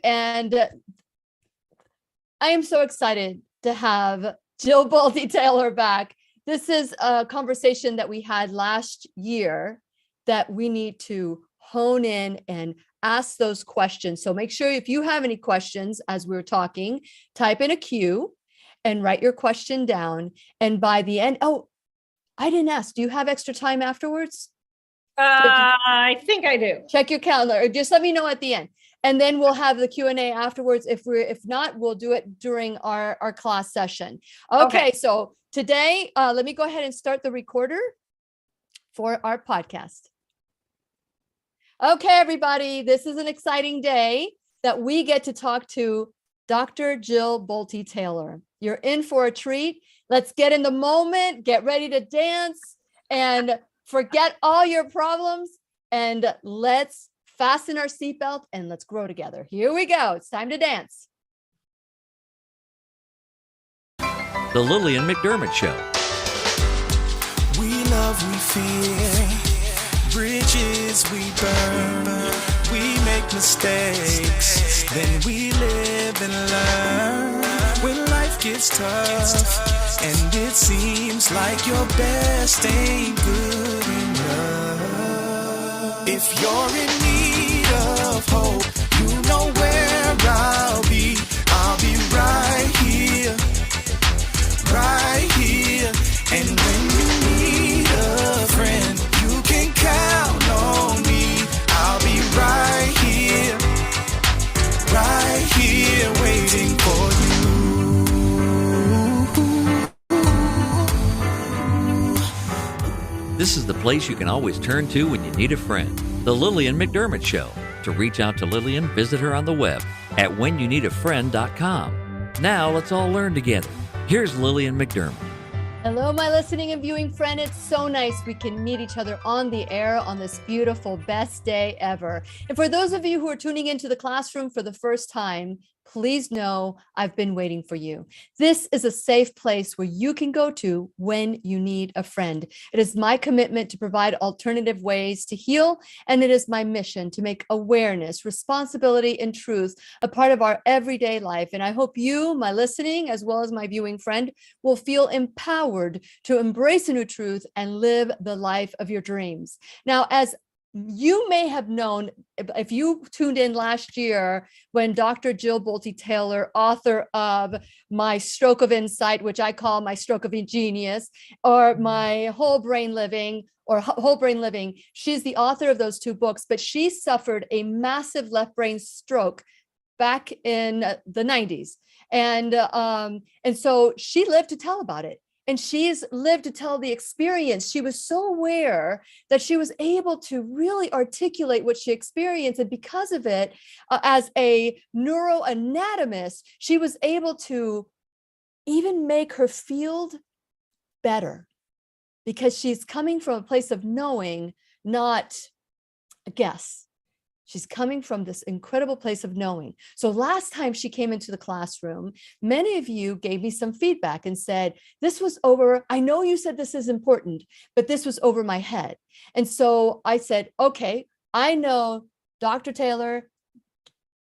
And I am so excited to have Jill Bolte Taylor back. This is a conversation that we had last year that we need to hone in and ask those questions. So make sure if you have any questions as we're talking, type in a Q and write your question down. And by the end, I didn't ask, do you have extra time afterwards? I think I do. Check your calendar, or just let me know at the end. And then we'll have the Q&A afterwards. If not, we'll do it during our class session. Okay. So today, let me go ahead and start the recorder for our podcast. Okay, everybody, this is an exciting day that we get to talk to Dr. Jill Bolte Taylor. You're in for a treat. Let's get in the moment, get ready to dance, and forget all your problems, and let's fasten our seatbelt and let's grow together. Here we go. It's time to dance. The Lillian McDermott Show. We love, we fear, bridges we burn, we make mistakes, then we live and learn. When life gets tough and it seems like your best ain't good enough, if you're in need of hope, you know where I'll be right here, right here. And when you need a friend, you can count on me. I'll be right here waiting for you. This is the place you can always turn to when you need a friend. The Lillian McDermott Show. To reach out to Lillian, visit her on the web at whenyouneedafriend.com. Now let's all learn together. Here's Lillian McDermott. Hello, my listening and viewing friend. It's so nice we can meet each other on the air on this beautiful, best day ever. And for those of you who are tuning into the classroom for the first time, please know I've been waiting for you. This is a safe place where you can go to when you need a friend. It is my commitment to provide alternative ways to heal, and it is my mission to make awareness, responsibility, and truth a part of our everyday life. And I hope you, my listening, as well as my viewing friend, will feel empowered to embrace a new truth and live the life of your dreams. Now, as you may have known, if you tuned in last year when Dr. Jill Bolte Taylor, author of My Stroke of Insight, which I call My Stroke of Genius, or My Whole Brain Living, she's the author of those two books, but she suffered a massive left brain stroke back in the 90s. And so she lived to tell about it. And she's lived to tell the experience. She was so aware that she was able to really articulate what she experienced. And because of it, as a neuroanatomist, she was able to even make her field better because she's coming from a place of knowing, not a guess. She's coming from this incredible place of knowing. So last time she came into the classroom, many of you gave me some feedback and said, this was over. I know you said this is important, but this was over my head. And so I said, okay, I know Dr. Taylor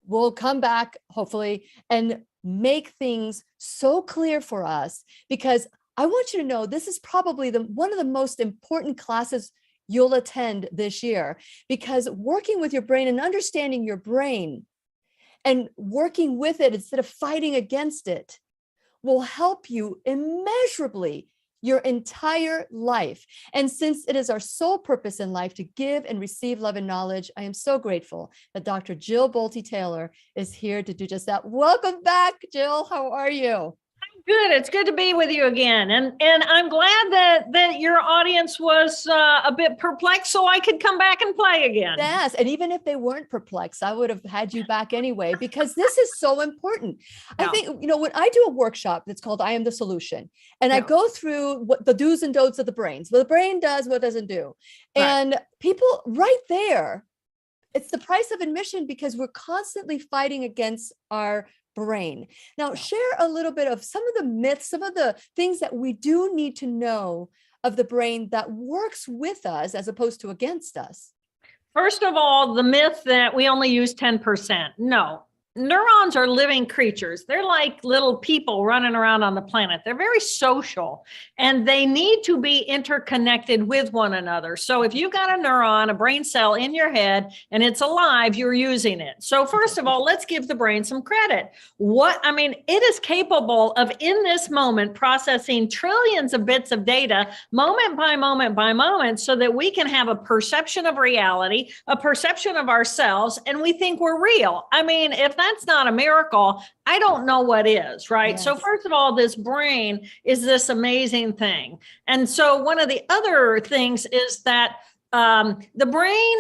will come back, hopefully, and make things so clear for us, because I want you to know this is probably one of the most important classes you'll attend this year, because working with your brain and understanding your brain and working with it instead of fighting against it will help you immeasurably your entire life. And since it is our sole purpose in life to give and receive love and knowledge, I am so grateful that Dr. Jill Bolte Taylor is here to do just that. Welcome back, Jill. How are you? Good. It's good to be with you again. And I'm glad that your audience was a bit perplexed so I could come back and play again. Yes. And even if they weren't perplexed, I would have had you back anyway, because this is so important. Yeah. I think, when I do a workshop that's called I Am the Solution, and I go through what the do's and don'ts of the brains, what the brain does, what it doesn't do. And people right there, it's the price of admission, because we're constantly fighting against our brain. Now, share a little bit of some of the myths, some of the things that we do need to know of the brain that works with us as opposed to against us. First of all, the myth that we only use 10%. No, neurons are living creatures. They're like little people running around on the planet. They're very social and they need to be interconnected with one another. So if you've got a neuron, a brain cell in your head and it's alive, you're using it. So first of all, let's give the brain some credit. It is capable of in this moment processing trillions of bits of data moment by moment by moment so that we can have a perception of reality, a perception of ourselves, and we think we're real. If that's not a miracle, I don't know what is, right? Yes. So first of all, this brain is this amazing thing. And so one of the other things is that the brain,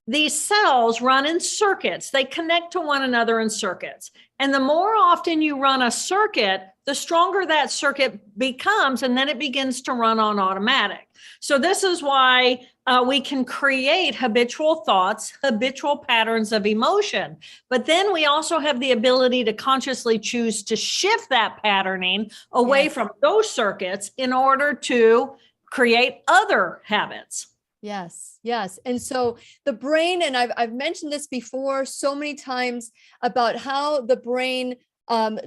these cells run in circuits. They connect to one another in circuits. And the more often you run a circuit, the stronger that circuit becomes, and then it begins to run on automatic. So this is why we can create habitual thoughts, habitual patterns of emotion. But then we also have the ability to consciously choose to shift that patterning away from those circuits in order to create other habits. Yes, yes. And so the brain, and I've mentioned this before so many times about how the brain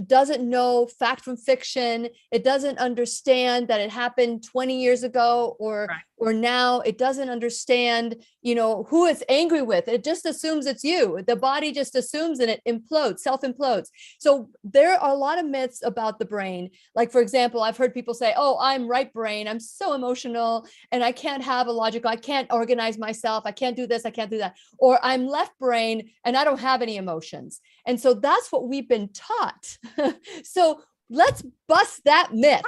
doesn't know fact from fiction. It doesn't understand that it happened 20 years ago or now. It doesn't understand, who it's angry with. It just assumes it's you. The body just assumes and it implodes, self-implodes. So there are a lot of myths about the brain. Like, for example, I've heard people say, oh, I'm right brain. I'm so emotional and I can't have a logical, I can't organize myself. I can't do this. I can't do that. Or I'm left brain and I don't have any emotions. And so that's what we've been taught. So let's bust that myth.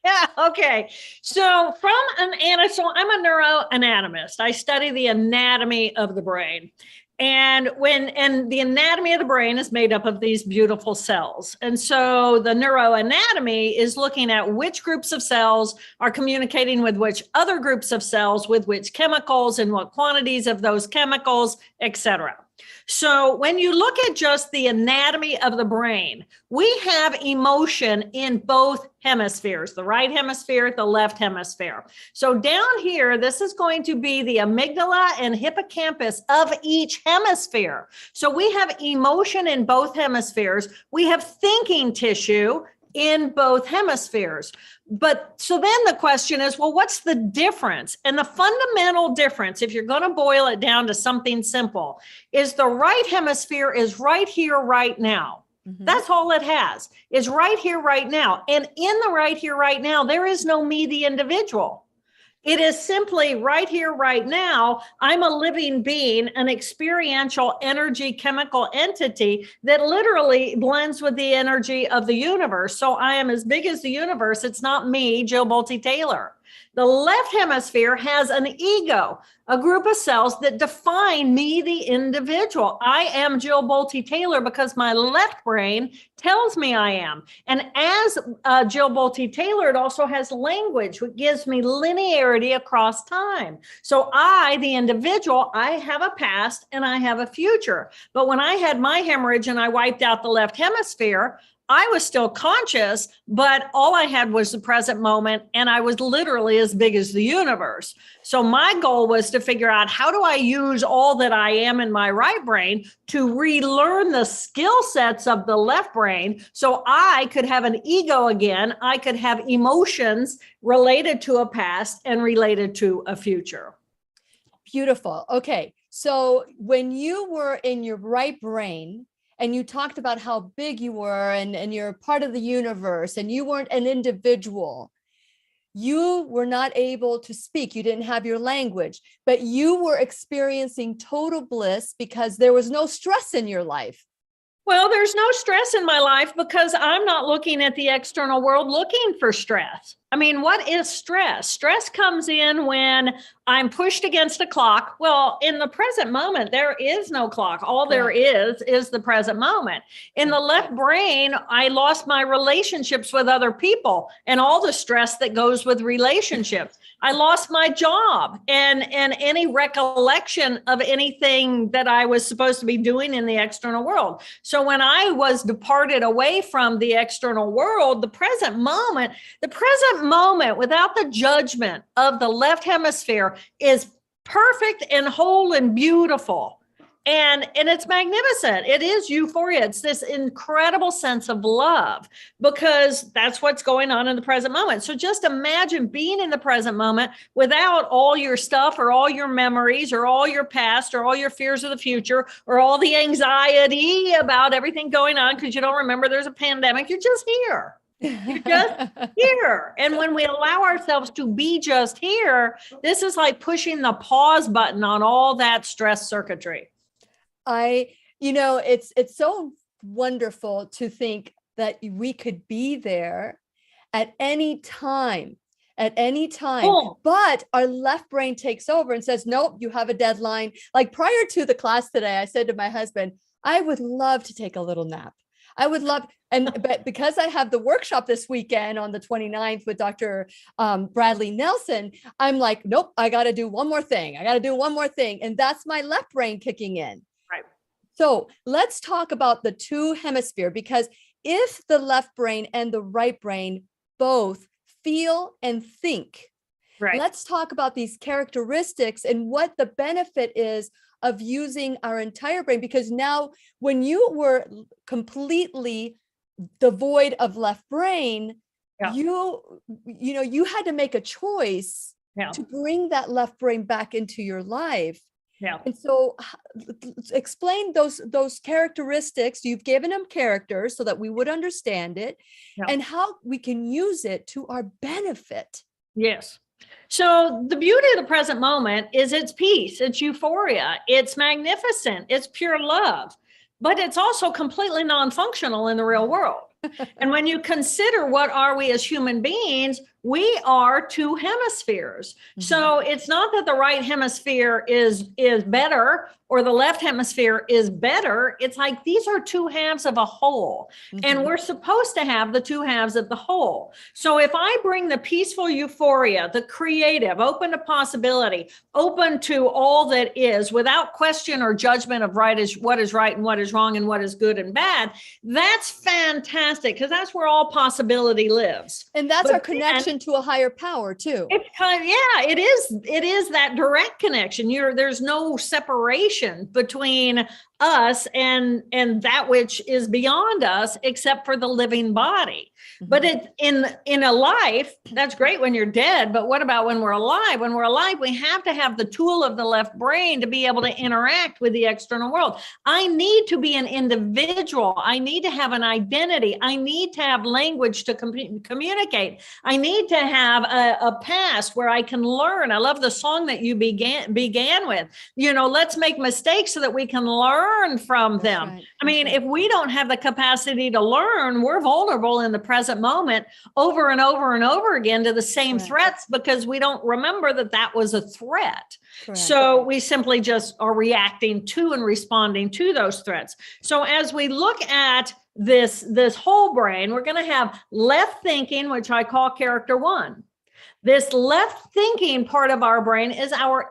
Yeah. Okay. So I'm a neuroanatomist. I study the anatomy of the brain. And the anatomy of the brain is made up of these beautiful cells. And so the neuroanatomy is looking at which groups of cells are communicating with which other groups of cells, with which chemicals and what quantities of those chemicals, et cetera. So when you look at just the anatomy of the brain, we have emotion in both hemispheres, the right hemisphere, the left hemisphere. So down here, this is going to be the amygdala and hippocampus of each hemisphere. So we have emotion in both hemispheres. We have thinking tissue in both hemispheres. But so then the question is, well, what's the difference? And the fundamental difference, if you're going to boil it down to something simple, is the right hemisphere is right here, right now. Mm-hmm. That's all it has, is right here, right now. And in the right here, right now, there is no me, the individual. It is simply right here, right now. I'm a living being, an experiential energy chemical entity that literally blends with the energy of the universe. So I am as big as the universe. It's not me, Jill Bolte Taylor. The left hemisphere has an ego, a group of cells that define me, the individual. I am Jill Bolte Taylor because my left brain tells me I am. And as Jill Bolte Taylor, it also has language, which gives me linearity across time. So I, the individual, I have a past and I have a future. But when I had my hemorrhage and I wiped out the left hemisphere, I was still conscious, but all I had was the present moment, and I was literally as big as the universe. So my goal was to figure out, how do I use all that I am in my right brain to relearn the skill sets of the left brain so I could have an ego again. I could have emotions related to a past and related to a future. Beautiful. Okay. So when you were in your right brain, and you talked about how big you were and you're part of the universe and you weren't an individual, you were not able to speak. You didn't have your language, but you were experiencing total bliss because there was no stress in your life. Well, there's no stress in my life because I'm not looking at the external world looking for stress. I mean, what is stress? Stress comes in when I'm pushed against a clock. Well, in the present moment, there is no clock. All there is the present moment. In the left brain, I lost my relationships with other people and all the stress that goes with relationships. I lost my job and any recollection of anything that I was supposed to be doing in the external world. So when I was departed away from the external world, the present moment without the judgment of the left hemisphere is perfect and whole and beautiful. And it's magnificent. It is euphoria. It's this incredible sense of love because that's what's going on in the present moment. So just imagine being in the present moment without all your stuff or all your memories or all your past or all your fears of the future or all the anxiety about everything going on because you don't remember there's a pandemic. You're just here. You're just here. And when we allow ourselves to be just here, this is like pushing the pause button on all that stress circuitry. It's so wonderful to think that we could be there at any time, Cool. but our left brain takes over and says, nope, you have a deadline. Like prior to the class today, I said to my husband, I would love to take a little nap. I would love, but because I have the workshop this weekend on the 29th with Dr. Bradley Nelson, I'm like, nope, I got to do one more thing. And that's my left brain kicking in. Right. So let's talk about the two hemisphere, because if the left brain and the right brain both feel and think, Right. let's talk about these characteristics and what the benefit is of using our entire brain. Because now when you were completely devoid of left brain, Yeah. you had to make a choice Yeah. to bring that left brain back into your life. Yeah. And so explain those characteristics. You've given them characters so that we would understand it, Yeah. and how we can use it to our benefit. Yes. So the beauty of the present moment is it's peace, it's euphoria, it's magnificent, it's pure love, but it's also completely non-functional in the real world. And when you consider what are we as human beings, we are two hemispheres. Mm-hmm. So it's not that the right hemisphere is better or the left hemisphere is better. It's like these are two halves of a whole. Mm-hmm. And we're supposed to have the two halves of the whole. So if I bring the peaceful euphoria, the creative, open to possibility, open to all that is without question or judgment of what is right and what is wrong and what is good and bad, that's fantastic because that's where all possibility lives. And that's our connection to a higher power too. It's kind of, yeah, it is. It is that direct connection. There's no separation between us and that which is beyond us, except for the living body. Mm-hmm. But it's in a life, that's great when you're dead. But what about when we're alive? When we're alive, we have to have the tool of the left brain to be able to interact with the external world. I need to be an individual. I need to have an identity. I need to have language to communicate. I need to have a past where I can learn. I love the song that you began with. Let's make mistakes so that we can learn from them. Right. I mean, if we don't have the capacity to learn, we're vulnerable in the present moment over and over and over again to the same threats because we don't remember that was a threat. Correct. So we simply just are reacting to and responding to those threats. So as we look at this whole brain, we're going to have left thinking, which I call character one. This left thinking part of our brain is our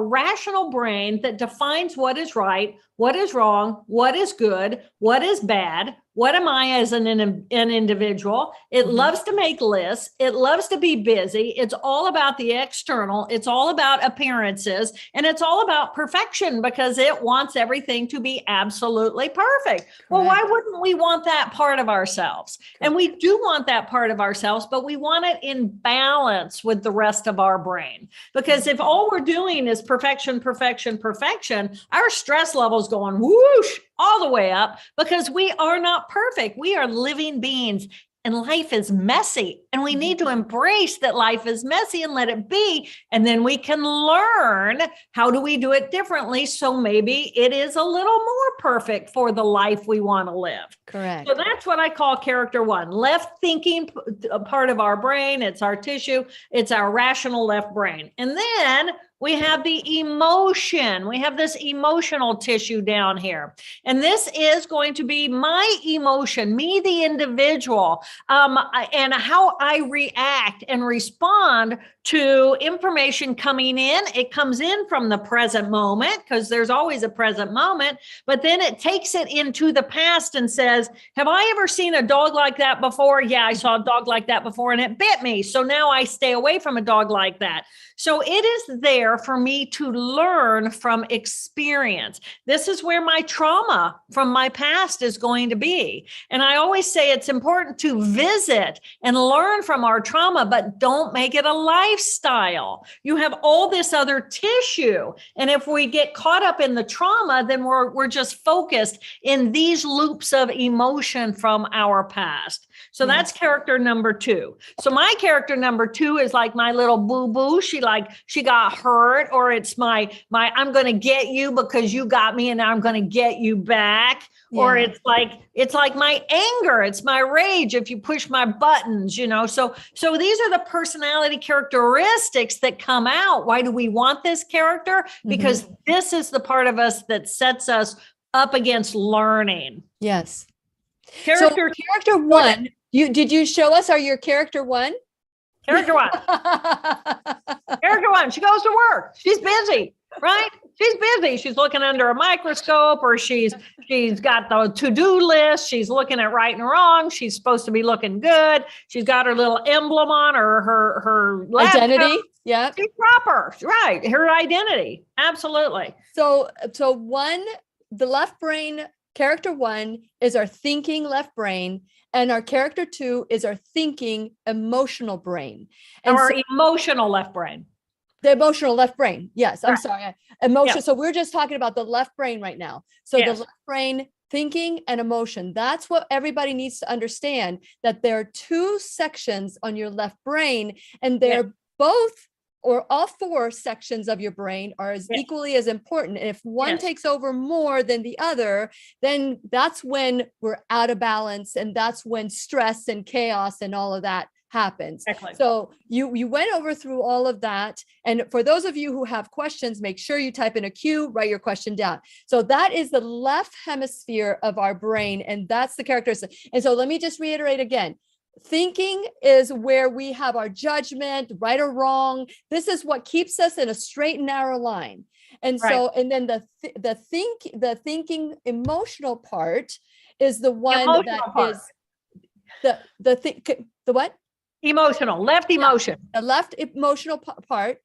rational brain that defines what is right, what is wrong, what is good, what is bad. What am I as an individual? It loves to make lists. It loves to be busy. It's all about the external. It's all about appearances. And it's all about perfection because it wants everything to be absolutely perfect. Correct. Well, why wouldn't we want that part of ourselves? Correct. And we do want that part of ourselves, but we want it in balance with the rest of our brain. Because if all we're doing is perfection, perfection, perfection, our stress level's going whoosh all the way up because we are not perfect. We are living beings and life is messy. And we need to embrace that life is messy and let it be. And then we can learn how do we do it differently. So maybe it is a little more perfect for the life we want to live. Correct. So that's what I call character one. Left thinking part of our brain. It's our tissue. It's our rational left brain. And then we have the emotion. We have this emotional tissue down here. And this is going to be my emotion, me, the individual, and how I react and respond to information coming in. It comes in from the present moment because there's always a present moment, but then it takes it into the past and says, have I ever seen a dog like that before? Yeah, I saw a dog like that before and it bit me. So now I stay away from a dog like that. So it is there for me to learn from experience. This is where my trauma from my past is going to be. And I always say it's important to visit and learn from our trauma, but don't make it a lifestyle. You have all this other tissue. And if we get caught up in the trauma, then we're just focused in these loops of emotion from our past. So that's character number 2. So my character number 2 is like my little boo-boo. She got hurt, or it's my I'm going to get you because you got me and now I'm going to get you back. Yeah. Or it's like my anger. It's my rage. If you push my buttons, you know, so these are the personality characteristics that come out. Why do we want this character? Because this is the part of us that sets us up against learning. Yes. Character 1. Did you show us your character 1? Character 1. Character 1. She goes to work. She's busy, right? She's busy. She's looking under a microscope, or she's got the to-do list. She's looking at right and wrong. She's supposed to be looking good. She's got her little emblem on her identity. Yeah. She's proper. Right. Her identity. Absolutely. So the left brain, character 1 is our thinking left brain. And our character 2 is our thinking emotional brain. And our emotional left brain. The emotional left brain. Yes, I'm sorry. Emotion. Yeah. So we're just talking about the left brain right now. So the left brain, thinking and emotion. That's what everybody needs to understand, that there are 2 sections on your left brain, and they're both, or all 4 sections of your brain are as equally as important. And if one takes over more than the other, then that's when we're out of balance. And that's when stress and chaos and all of that happens. Exactly. So you went over through all of that. And for those of you who have questions, make sure you type in a Q, write your question down. So that is the left hemisphere of our brain. And that's the characteristic. And so let me just reiterate again. Thinking is where we have our judgment, right or wrong. This is what keeps us in a straight and narrow line. And so, and then the thinking emotional part is the one that is the what? Emotional, left emotion. The left emotional part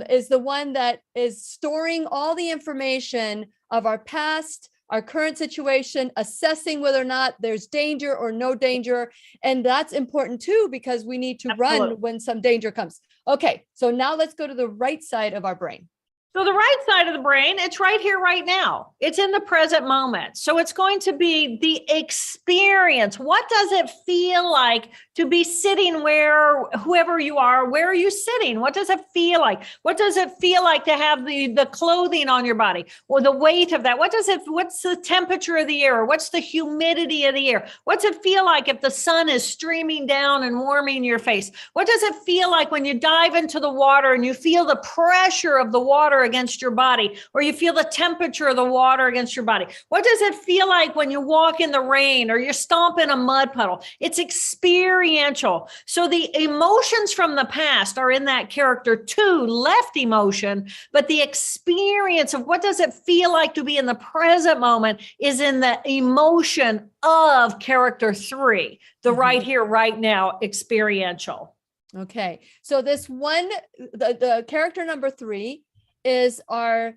is the one that is storing all the information of our past, our current situation, assessing whether or not there's danger or no danger. And that's important too, because we need to run when some danger comes. Okay, so now let's go to the right side of our brain. So the right side of the brain, it's right here, right now. It's in the present moment. So it's going to be the experience. What does it feel like to be sitting where, whoever you are, where are you sitting? What does it feel like? What does it feel like to have the clothing on your body, or the weight of that? What's the temperature of the air? What's the humidity of the air? What's it feel like if the sun is streaming down and warming your face? What does it feel like when you dive into the water and you feel the pressure of the water against your body, or you feel the temperature of the water against your body? What does it feel like when you walk in the rain or you stomp in a mud puddle? It's experiential. So the emotions from the past are in that character 2, left emotion, but the experience of what does it feel like to be in the present moment is in the emotion of character 3, the right here, right now, experiential. Okay. So this one, the character number 3 is our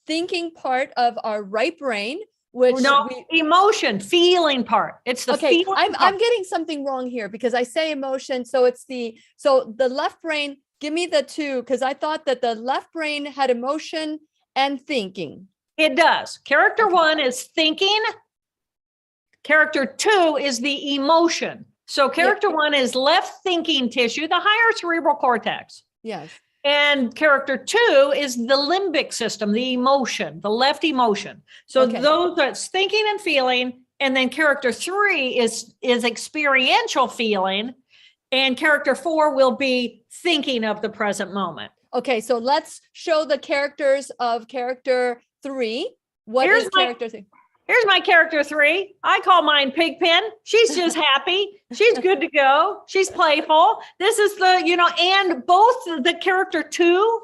thinking part of our right brain, which emotion, feeling part. It's the feeling part. I'm getting something wrong here because I say emotion. So it's the left brain. Give me the 2, because I thought that the left brain had emotion and thinking. It does. Character 1 is thinking. Character 2 is the emotion. So character 1 is left thinking tissue, the higher cerebral cortex. Yes. And character 2 is the limbic system, the emotion, the left emotion. So those that's thinking and feeling. And then character 3 is experiential feeling. And character 4 will be thinking of the present moment. Okay, so let's show the characters of character 3. What is character 3? Here's my character 3. I call mine Pigpen. She's just happy. She's good to go. She's playful. This is and both the character 2,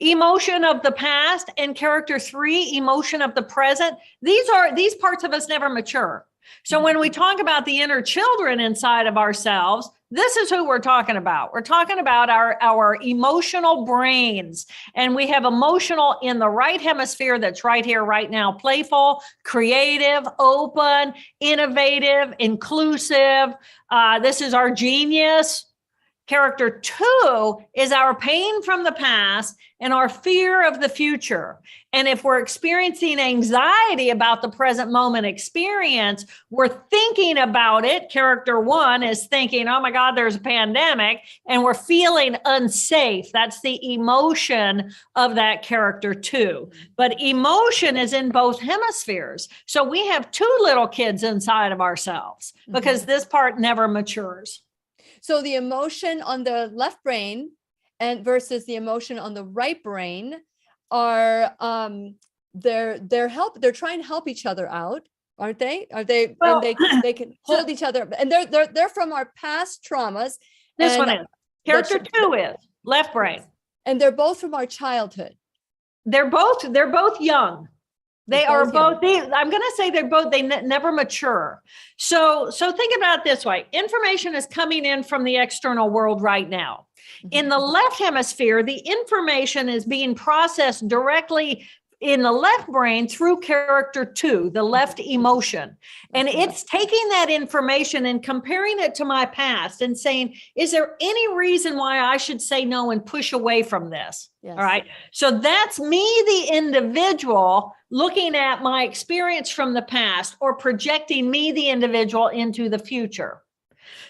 emotion of the past, and character 3, emotion of the present. These parts of us never mature. So when we talk about the inner children inside of ourselves, this is who we're talking about. We're talking about our emotional brains. And we have emotional in the right hemisphere that's right here, right now, playful, creative, open, innovative, inclusive. This is our genius. Character 2 is our pain from the past and our fear of the future. And if we're experiencing anxiety about the present moment experience, we're thinking about it. Character 1 is thinking, oh my God, there's a pandemic, and we're feeling unsafe. That's the emotion of that character 2. But emotion is in both hemispheres. So we have 2 little kids inside of ourselves because this part never matures. So the emotion on the left brain and versus the emotion on the right brain are they're trying to help each other out, aren't they? Well, and they can hold each other, and they're from our past traumas. This one is character 2 is left brain, and they're both from our childhood. They're both young. They are both. I'm going to say they're both. They never mature. So think about it this way: information is coming in from the external world right now. In the left hemisphere, the information is being processed directly in the left brain through character 2, the left emotion. And it's taking that information and comparing it to my past and saying, is there any reason why I should say no and push away from this? Yes. All right. So that's me, the individual, looking at my experience from the past or projecting me, the individual, into the future.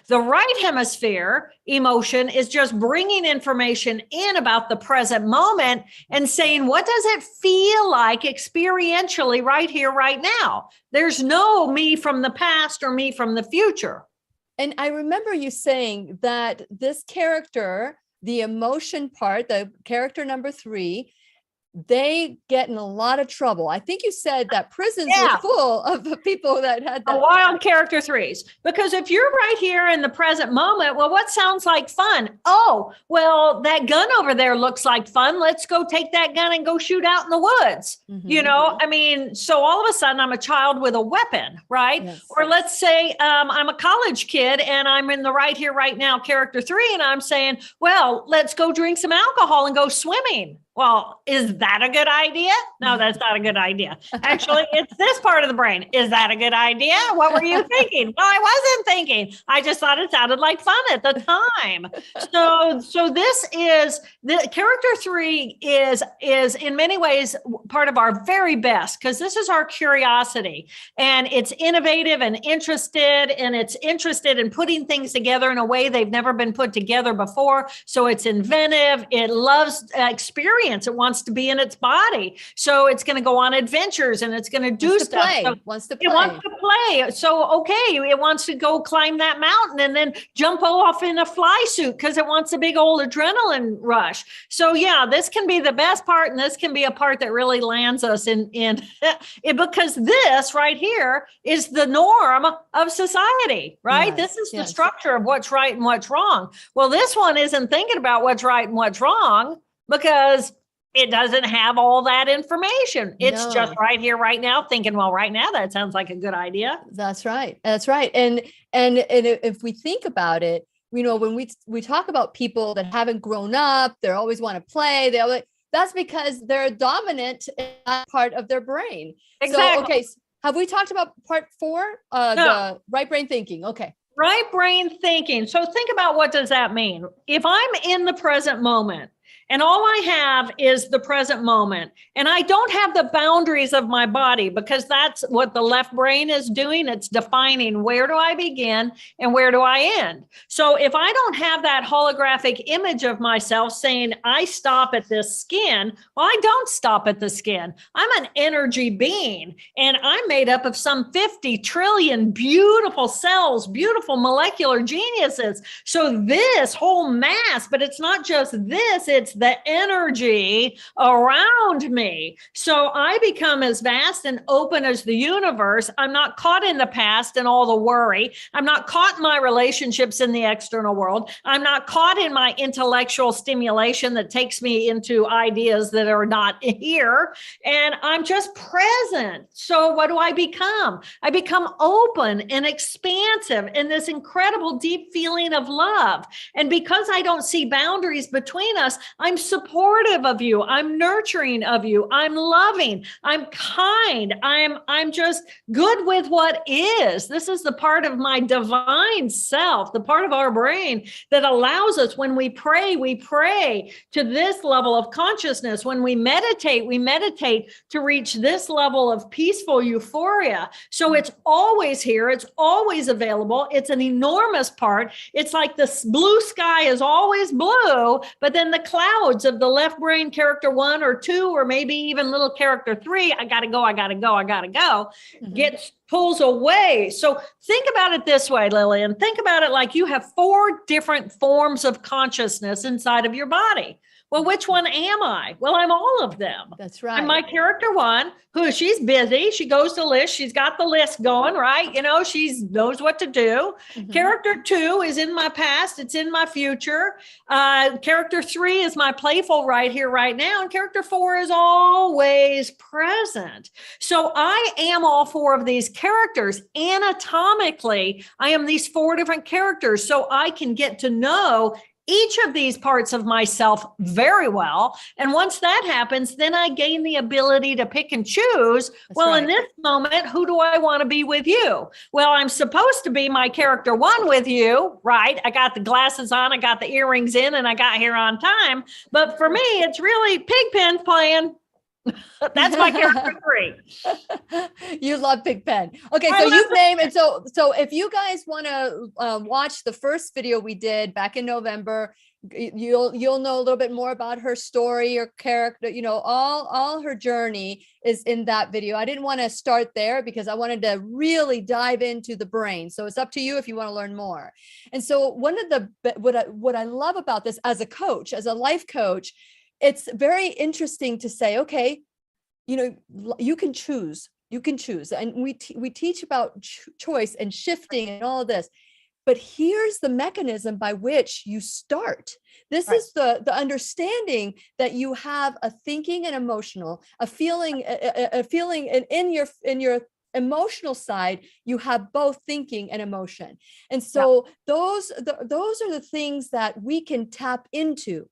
The right hemisphere emotion is just bringing information in about the present moment and saying, what does it feel like experientially right here, right now? There's no me from the past or me from the future. And I remember you saying that this character, the emotion part, the character number 3, they get in a lot of trouble. I think you said that prisons were full of people that had that. Wild character 3s. Because if you're right here in the present moment, well, what sounds like fun? Oh, well, that gun over there looks like fun. Let's go take that gun and go shoot out in the woods. I mean, so all of a sudden I'm a child with a weapon, right? Yes. Or let's say I'm a college kid and I'm in the right here, right now, character 3. And I'm saying, well, let's go drink some alcohol and go swimming. Well, is that a good idea? No, that's not a good idea. Actually, it's this part of the brain. Is that a good idea? What were you thinking? Well, I wasn't thinking. I just thought it sounded like fun at the time. So this is the character 3 is in many ways part of our very best, because this is our curiosity, and it's innovative and interested, and it's interested in putting things together in a way they've never been put together before. So it's inventive. It loves experience. It wants to be in its body. So it's going to go on adventures and it's going to do stuff. It wants to play. It wants to play. So, okay, it wants to go climb that mountain and then jump off in a fly suit because it wants a big old adrenaline rush. So yeah, this can be the best part, and this can be a part that really lands us in because this right here is the norm of society, right? Yes, this is the structure of what's right and what's wrong. Well, this one isn't thinking about what's right and what's wrong, because it doesn't have all that information. It's just right here, right now, thinking, well, right now, that sounds like a good idea. That's right. That's right. And if we think about it, when we talk about people that haven't grown up, they always want to play. That's because they're dominant in that part of their brain. Exactly. So, okay. Have we talked about part 4? No. The right brain thinking. Okay. Right brain thinking. So think about, what does that mean? If I'm in the present moment, and all I have is the present moment, and I don't have the boundaries of my body, because that's what the left brain is doing. It's defining, where do I begin and where do I end? So if I don't have that holographic image of myself saying, I stop at this skin, well, I don't stop at the skin. I'm an energy being, and I'm made up of some 50 trillion beautiful cells, beautiful molecular geniuses. So this whole mass, but it's not just this, it's the energy around me. So I become as vast and open as the universe. I'm not caught in the past and all the worry. I'm not caught in my relationships in the external world. I'm not caught in my intellectual stimulation that takes me into ideas that are not here. And I'm just present. So what do I become? I become open and expansive in this incredible deep feeling of love. And because I don't see boundaries between us, I'm supportive of you. I'm nurturing of you. I'm loving. I'm kind. I'm just good with what is. This is the part of my divine self, the part of our brain that allows us, when we pray to this level of consciousness. When we meditate to reach this level of peaceful euphoria. So it's always here. It's always available. It's an enormous part. It's like the blue sky is always blue, but then the clouds of the left brain character 1 or 2, or maybe even little character 3, I gotta go, pulls away. So think about it this way, Lillian. Think about it like you have 4 different forms of consciousness inside of your body. Well, which one am I? Well, I'm all of them. That's right. I'm my character 1, who she's busy. She goes to list. She's got the list going, right? She knows what to do. Mm-hmm. Character 2 is in my past. It's in my future. Character 3 is my playful right here, right now. And character 4 is always present. So I am all 4 of these characters. Anatomically, I am these 4 different characters. So I can get to know each of these parts of myself very well. And once that happens, then I gain the ability to pick and choose. In this moment, who do I want to be with you? Well, I'm supposed to be my character 1 with you, right? I got the glasses on, I got the earrings in, and I got here on time. But for me, it's really Pigpen's playing. That's my character 3. You love Pigpen. Okay, so you've named it. So if you guys want to watch the first video we did back in November, you'll know a little bit more about her story, her character. All her journey is in that video. I didn't want to start there because I wanted to really dive into the brain. So it's up to you if you want to learn more. And so what I love about this as a coach, as a life coach, it's very interesting to say, okay, you can choose. And we teach about choice and shifting and all of this. But here's the mechanism by which you start. This is the understanding that you have a thinking and emotional, a feeling, and in your emotional side, you have both thinking and emotion. And so those are the things that we can tap into.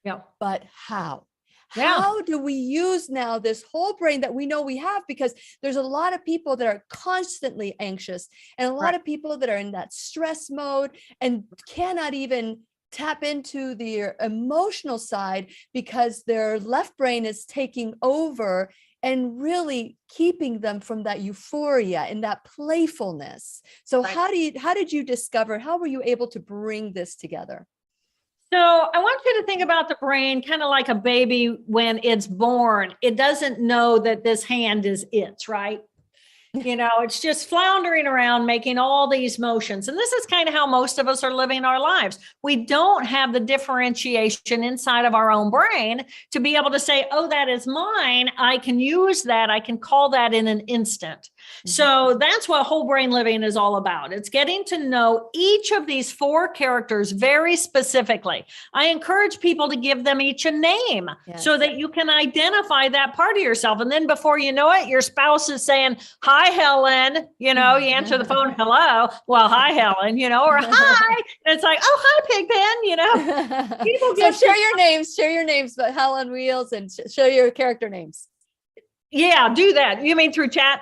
Yeah. But how? How do we use now this whole brain that we know we have? Because there's a lot of people that are constantly anxious and a lot of people that are in that stress mode and cannot even tap into their emotional side because their left brain is taking over and really keeping them from that euphoria and that playfulness. So how did you discover, how were you able to bring this together? So I want you to think about the brain kind of like a baby when it's born. It doesn't know that this hand is its, right? It's just floundering around, making all these motions. And this is kind of how most of us are living our lives. We don't have the differentiation inside of our own brain to be able to say, oh, that is mine. I can use that. I can call that in an instant. So that's what whole brain living is all about. It's getting to know each of these 4 characters very specifically. I encourage people to give them each a name so that you can identify that part of yourself. And then before you know it, your spouse is saying, hi, Helen, you answer the phone, hello. Well, hi, Helen, or hi. And it's like, oh, hi, Pigpen, People so share your names, but Helen Wheels, and show your character names. Yeah, do that. You mean through chat?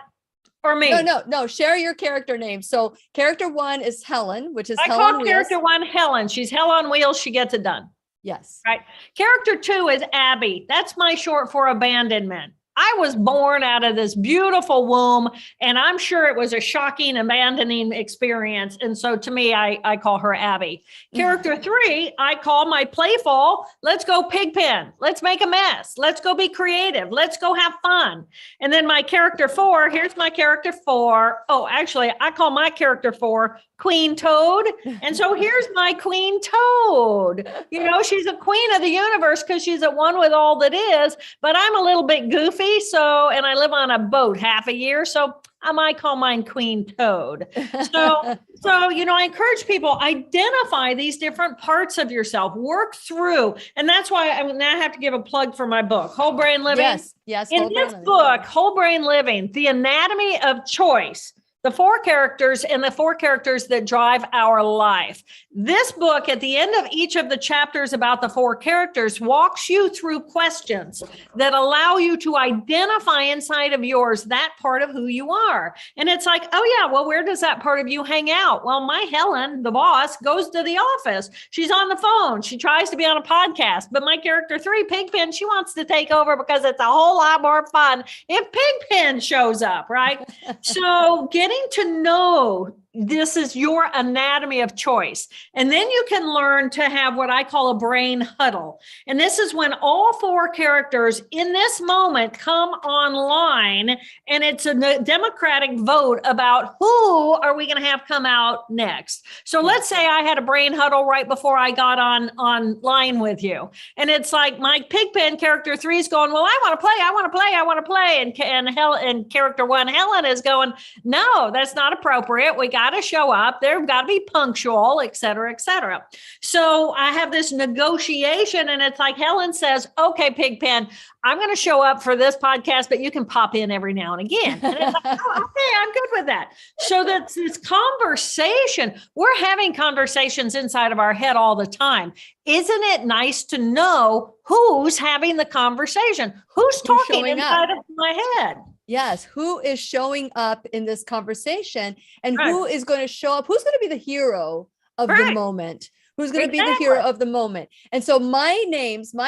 Or me? No. Share your character name. So character 1 is Helen, which is I Helen call Wheels. character 1 Helen. She's hell on wheels. She gets it done. Yes. Right. Character 2 is Abby. That's my short for abandonment. I was born out of this beautiful womb, and I'm sure it was a shocking, abandoning experience. And so to me, I call her Abby. Character 3, I call my playful, let's go Pigpen. Let's make a mess. Let's go be creative. Let's go have fun. And then my character 4, here's my character 4. Oh, actually, I call my character 4 Queen Toad. And so here's my Queen Toad. You know, she's a queen of the universe because she's at one with all that is, but I'm a little bit goofy. And I live on a boat half a year. So I might call mine Queen Toad. So, I encourage people, identify these different parts of yourself, work through. And that's why I have to give a plug for my book, Whole Brain Living. Yes. In this book, Whole Brain Living, The Anatomy of Choice, the 4 characters and the 4 characters that drive our life. This book, at the end of each of the chapters about the 4 characters, walks you through questions that allow you to identify inside of yours that part of who you are. And it's like, oh yeah, well, where does that part of you hang out? Well, my Helen, the boss, goes to the office. She's on the phone. She tries to be on a podcast. But my character 3, Pigpen, she wants to take over because it's a whole lot more fun if Pigpen shows up, right? So getting to know this is your anatomy of choice. And then you can learn to have what I call a brain huddle. And this is when all 4 characters in this moment come online, and it's a democratic vote about who are we going to have come out next. So let's say I had a brain huddle right before I got online with you. And it's like my Pigpen character 3 is going, well, I want to play. And character 1, Helen, is going, no, that's not appropriate. We got to show up. They've got to be punctual, et cetera, et cetera. So I have this negotiation, and it's like Helen says, okay, Pigpen, I'm going to show up for this podcast, but you can pop in every now and again. And it's like, oh, okay, I'm good with that. So that's this conversation. We're having conversations inside of our head all the time. Isn't it nice to know who's having the conversation? Who's talking inside of my head? Yes. Who is showing up in this conversation, and who is going to show up? Who's going to be the hero of the moment? Who's going to be the hero of the moment? And so my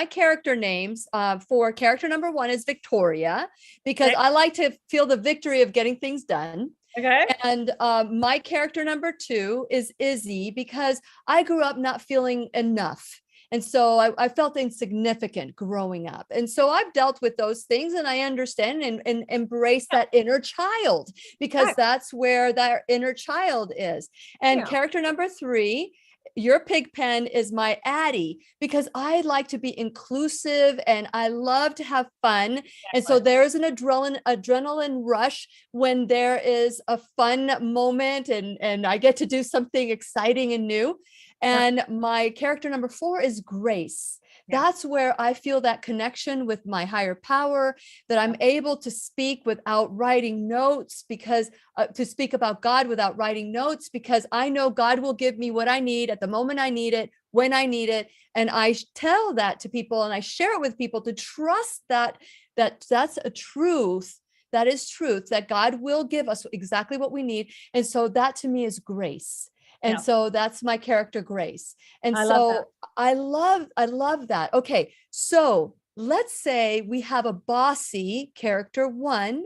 character names for character number 1 is Victoria, because I like to feel the victory of getting things done. Okay. And my character number 2 is Izzy, because I grew up not feeling enough. And so I felt insignificant growing up. And so I've dealt with those things, and I understand and embrace that inner child, because that's where that inner child is. And character number 3, your Pigpen, is my Addie, because I like to be inclusive and I love to have fun. And so there's an adrenaline rush when there is a fun moment and I get to do something exciting and new. And my character number 4 is Grace. That's where I feel that connection with my higher power, that I'm able to speak without writing notes, because to speak about God without writing notes, because I know God will give me what I need at the moment I need it, when I need it. And I tell that to people, and I share it with people to trust that that's a truth. That is truth, that God will give us exactly what we need. And so that to me is Grace. And so that's my character, Grace. And I love that. Okay. So let's say we have a bossy character 1,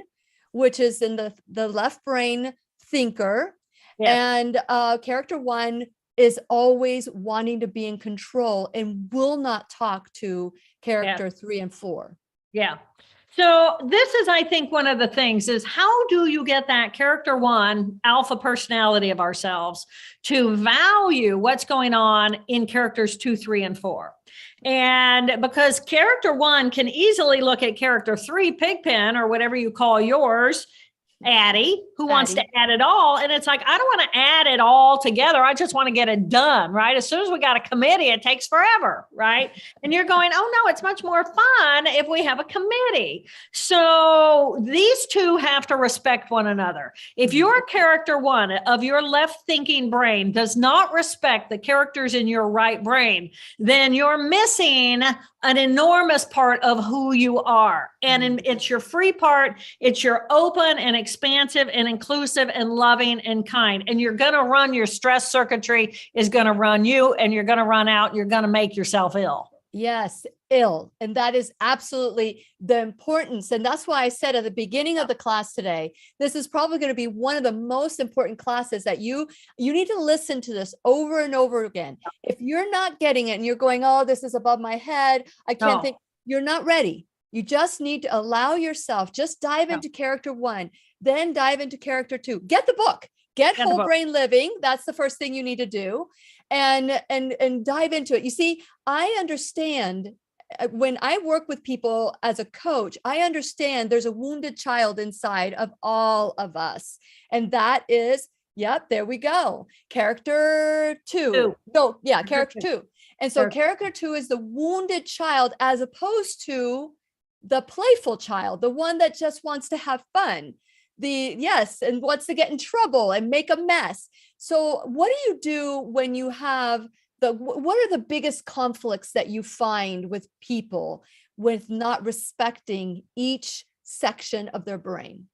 which is in the left brain thinker. And character 1 is always wanting to be in control and will not talk to character 3 and 4. Yeah. So this is, I think, one of the things is, how do you get that character 1 alpha personality of ourselves to value what's going on in characters 2, 3, and 4? And because character 1 can easily look at character 3, Pigpen, or whatever you call yours, Addie, who wants to add it all. And it's like, I don't want to add it all together. I just want to get it done, right? As soon as we got a committee, it takes forever, right? And you're going, oh no, it's much more fun if we have a committee. So these two have to respect one another. If your character 1 of your left thinking brain does not respect the characters in your right brain, then you're missing an enormous part of who you are. And it's your free part. It's your open and expansive and inclusive and loving and kind. And you're going to run your stress circuitry is going to run you, and you're going to run out. You're going to make yourself ill. Yes, ill. And that is absolutely the importance. And that's why I said at the beginning of the class today, this is probably going to be one of the most important classes that you need to listen to this over and over again. If you're not getting it and you're going, oh, this is above my head, I can't think, you're not ready. You just need to allow yourself, just dive into character 1, then dive into character 2. Get the book, get Whole Brain Living. That's the first thing you need to do. And dive into it. You see, I understand when I work with people as a coach, I understand there's a wounded child inside of all of us. And that is, yep, there we go. Character 2. No, yeah, character 2. And so character 2 is the wounded child as opposed to the playful child, the one that just wants to have fun. And wants to get in trouble and make a mess. So what do you do when you have what are the biggest conflicts that you find with people with not respecting each section of their brain?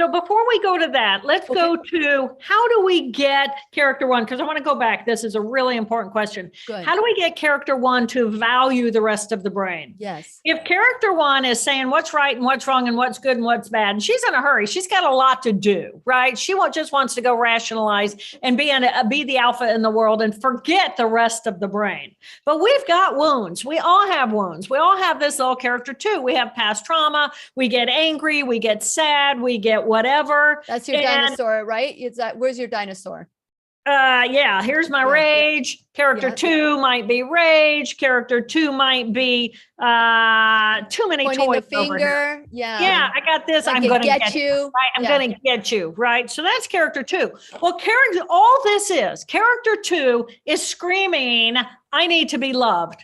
So before we go to that, let's go to how do we get character 1? Because I want to go back. This is a really important question. Good. How do we get character 1 to value the rest of the brain? Yes. If character 1 is saying what's right and what's wrong and what's good and what's bad, and she's in a hurry, she's got a lot to do, right? She just wants to go rationalize and be the alpha in the world and forget the rest of the brain. But we've got wounds. We all have wounds. We all have this little character 2. We have past trauma. We get angry. We get sad. We get whatever. That's your dinosaur, right? Where's your dinosaur? Here's my rage. Character 2 might be rage. Character 2 might be too many pointing toys the finger. over here. Yeah, I got this. Like I'm going to get you. Right? I'm going to get you. Right. So that's character 2. Well, all this is character 2 is screaming, I need to be loved.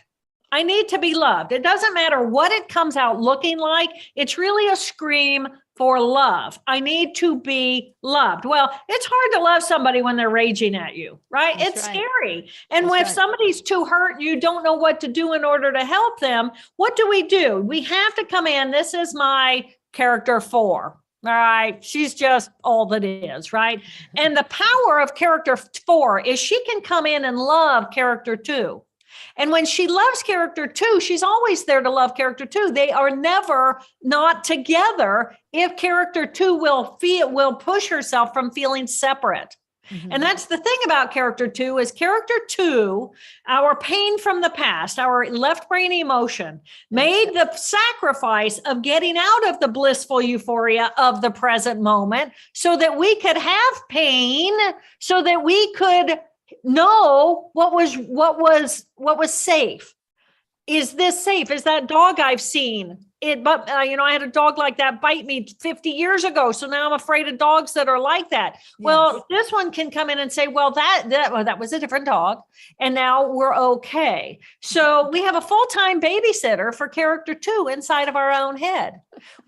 I need to be loved. It doesn't matter what it comes out looking like. It's really a scream for love. I need to be loved. Well, it's hard to love somebody when they're raging at you, right? It's scary. And when somebody's too hurt, you don't know what to do in order to help them. What do? We have to come in. This is my character 4. All right. She's just all that is, right? And the power of character 4 is she can come in and love character 2. And when she loves character 2, she's always there to love character 2. They are never not together if character 2 will push herself from feeling separate. Mm-hmm. And that's the thing about character 2 is character 2, our pain from the past, our left brain emotion, made the sacrifice of getting out of the blissful euphoria of the present moment so that we could have pain, so that we could know what was safe. Is this safe? Is that dog I've seen it? But I had a dog like that bite me 50 years ago. So now I'm afraid of dogs that are like that. Yes. Well, this one can come in and say, well, that was a different dog. And now we're okay. So we have a full-time babysitter for character 2 inside of our own head.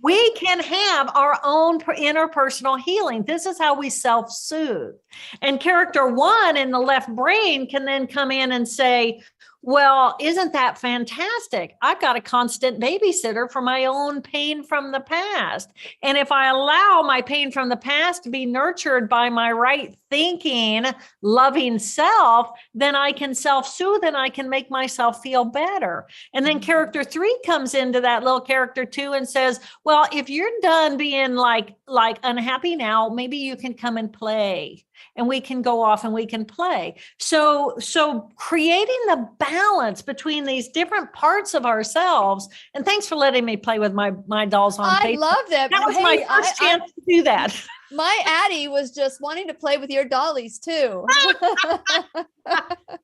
We can have our own interpersonal healing. This is how we self-soothe. And character 1 in the left brain can then come in and say, well, isn't that fantastic? I've got a constant babysitter for my own pain from the past. And if I allow my pain from the past to be nurtured by my right thinking, loving self, then I can self-soothe and I can make myself feel better. And then character 3 comes into that little character 2 and says, well, if you're done being like unhappy now, maybe you can come and play. And we can go off and we can play. So creating the balance between these different parts of ourselves. And thanks for letting me play with my dolls on Facebook. I love that. That was my first chance to do that. My Addie was just wanting to play with your dollies too.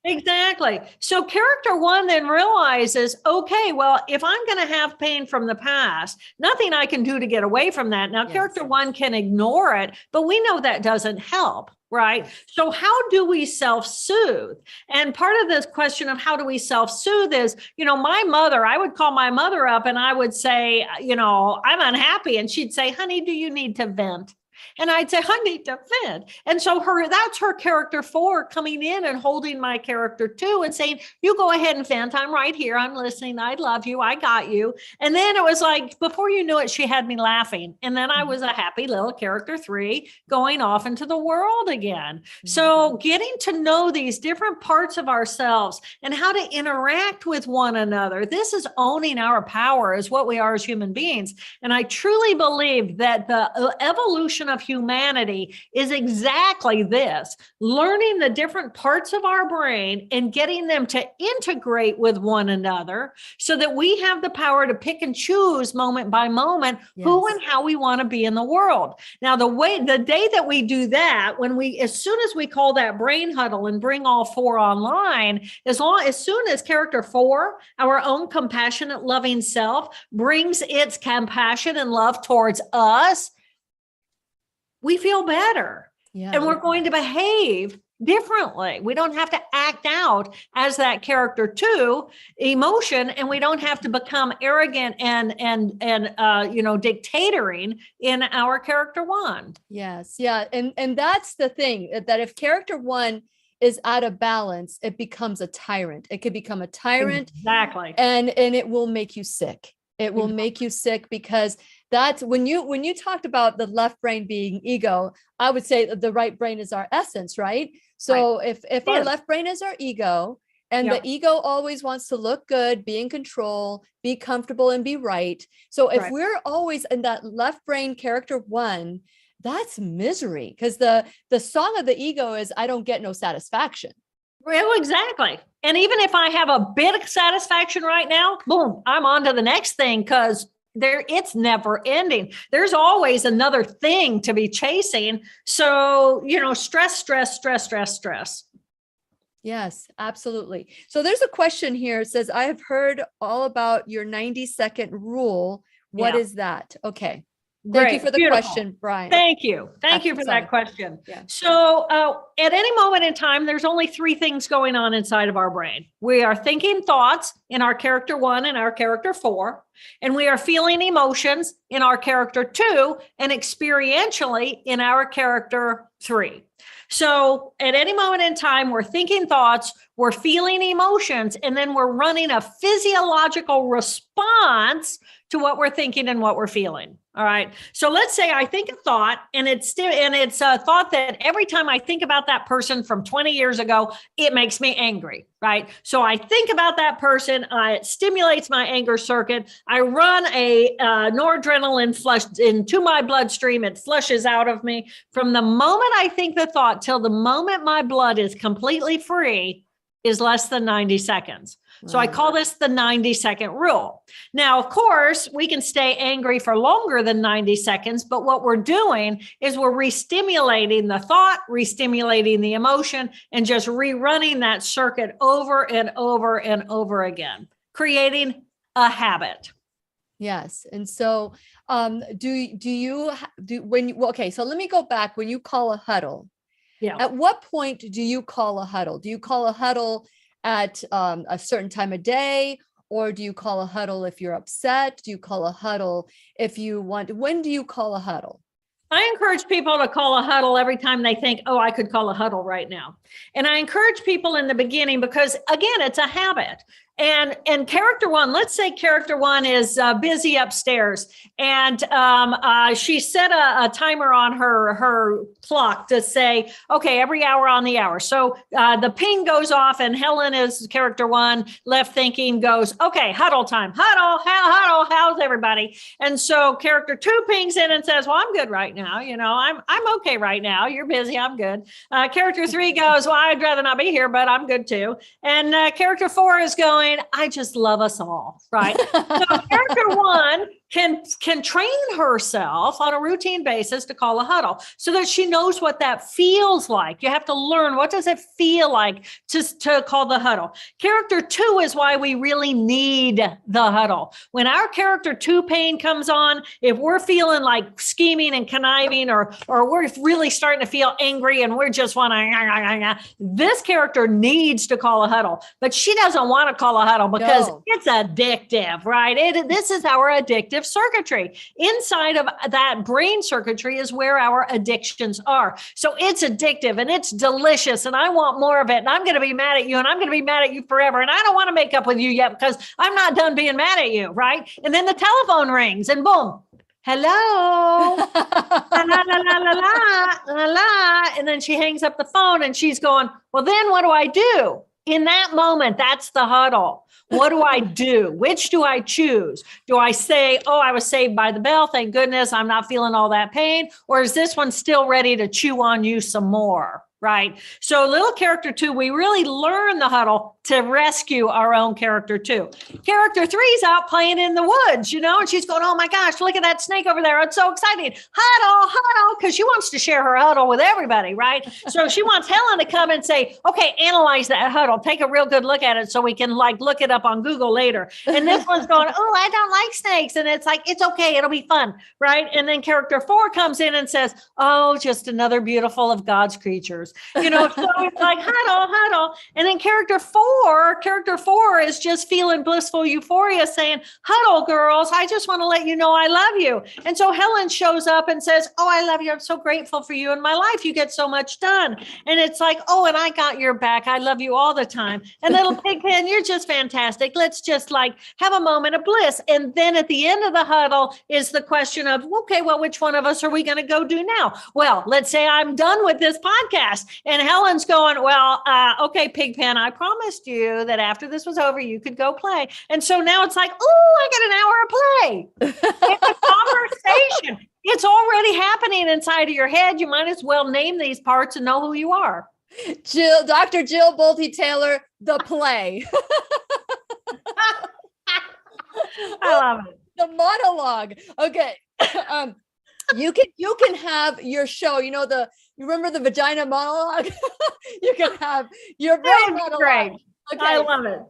Exactly. So character 1 then realizes, okay, well, if I'm going to have pain from the past, nothing I can do to get away from that. Now, character 1 can ignore it, but we know that doesn't help. Right. So how do we self-soothe? And part of this question of how do we self-soothe is, my mother, I would call my mother up and I would say, I'm unhappy. And she'd say, honey, do you need to vent? And I'd say, I need to vent. And so that's her character 4 coming in and holding my character 2 and saying, you go ahead and vent. I'm right here. I'm listening. I love you. I got you. And then it was like, before you knew it, she had me laughing. And then I was a happy little character 3 going off into the world again. So getting to know these different parts of ourselves and how to interact with one another. This is owning our power as what we are as human beings. And I truly believe that the evolution of humanity is exactly this, learning the different parts of our brain and getting them to integrate with one another so that we have the power to pick and choose moment by moment who and how we want to be in the world. Now, the day that we do that, as soon as we call that brain huddle and bring all 4 online, as soon as character 4, our own compassionate, loving self, brings its compassion and love towards us, we feel better. And we're going to behave differently. We don't have to act out as that character 2 emotion, and we don't have to become arrogant and dictatoring in our character 1. Yes. Yeah. And that's the thing, that if character 1 is out of balance, it becomes a tyrant. It could become a tyrant. Exactly. And it will make you sick. It will make you sick, because that's when you talked about the left brain being ego, I would say that the right brain is our essence, right? So if our left brain is our ego, and the ego always wants to look good, be in control, be comfortable, and be right. So if we're always in that left brain character 1, that's misery, because the song of the ego is, I don't get no satisfaction. Well, exactly. And even if I have a bit of satisfaction right now, boom, I'm on to the next thing, because it's never ending. There's always another thing to be chasing. So, stress. Yes, absolutely. So there's a question here. It says, I have heard all about your 90-second rule. What is that? Okay. Thank you for the question, Brian. Thank you. Thank you for that question. Yeah. So at any moment in time, there's only 3 things going on inside of our brain. We are thinking thoughts in our character 1 and our character 4, and we are feeling emotions in our character 2 and experientially in our character 3. So at any moment in time, we're thinking thoughts, we're feeling emotions, and then we're running a physiological response to what we're thinking and what we're feeling. All right. So let's say I think a thought, and it's a thought that every time I think about that person from 20 years ago, it makes me angry. Right. So I think about that person. It stimulates my anger circuit. I run a noradrenaline flush into my bloodstream. It flushes out of me. From the moment I think the thought till the moment my blood is completely free is less than 90 seconds. So I call this the 90-second rule. Now, of course, we can stay angry for longer than 90 seconds, but what we're doing is we're re-stimulating the thought, re-stimulating the emotion, and just rerunning that circuit over and over and over again, creating a habit. Yes. And so so let me go back. When you call a huddle, at what point do you call a huddle? Do you call a huddle at a certain time of day, or do you call a huddle if you're upset? Do you call a huddle if you want? When do you call a huddle? I encourage people to call a huddle every time they think, oh, I could call a huddle right now. And I encourage people in the beginning because, again, it's a habit. And character 1, let's say character 1 is busy upstairs, and she set a timer on her clock to say, okay, every hour on the hour. So the ping goes off, and Helen is character 1, left thinking, goes, okay, huddle time, huddle, how's everybody? And so character 2 pings in and says, well, I'm good right now. I'm okay right now. You're busy. I'm good. Character 3 goes, well, I'd rather not be here, but I'm good too. And character 4 is going, I just love us all, right? So character 1 can train herself on a routine basis to call a huddle so that she knows what that feels like. You have to learn, what does it feel like to call the huddle? Character 2 is why we really need the huddle. When our character 2 pain comes on, if we're feeling like scheming and conniving, or we're really starting to feel angry and we're just want to, this character needs to call a huddle, but she doesn't want to call a huddle because it's addictive, right? This is our addictive addictive circuitry. Inside of that brain circuitry is where our addictions are. So it's addictive and it's delicious and I want more of it. And I'm going to be mad at you and I'm going to be mad at you forever. And I don't want to make up with you yet because I'm not done being mad at you. Right. And then the telephone rings and boom. Hello. La, la, la, la, la, la, la. And then she hangs up the phone and she's going, well, then what do I do? In that moment, that's the huddle. What do I do? Which do I choose? Do I say, oh, I was saved by the bell. Thank goodness I'm not feeling all that pain. Or is this one still ready to chew on you some more? Right. So little character 2, we really learn the huddle to rescue our own character 2. Character 3 is out playing in the woods, and she's going, oh my gosh, look at that snake over there. It's so exciting. Huddle, because she wants to share her huddle with everybody. Right. So she wants Helen to come and say, okay, analyze that huddle. Take a real good look at it so we can look it up on Google later. And this one's going, oh, I don't like snakes. And it's like, it's okay. It'll be fun. Right. And then character 4 comes in and says, oh, just another beautiful of God's creatures. So it's like huddle. And then character four is just feeling blissful euphoria saying, huddle girls, I just want to let you know I love you. And so Helen shows up and says, oh, I love you. I'm so grateful for you in my life. You get so much done. And it's like, oh, and I got your back. I love you all the time. And little Pigpen, you're just fantastic. Let's just have a moment of bliss. And then at the end of the huddle is the question of, okay, well, which one of us are we going to go do now? Well, let's say I'm done with this podcast. And Helen's going, well, okay, Pigpen, I promised you that after this was over, you could go play. And so now it's like, oh, I got an hour of play. It's a conversation. It's already happening inside of your head. You might as well name these parts and know who you are. Dr. Jill Bolte Taylor, the play. I love it. The monologue. Okay. You can have your show, you remember the vagina monologue? You can have your brain monologue. Great. Okay. I love it.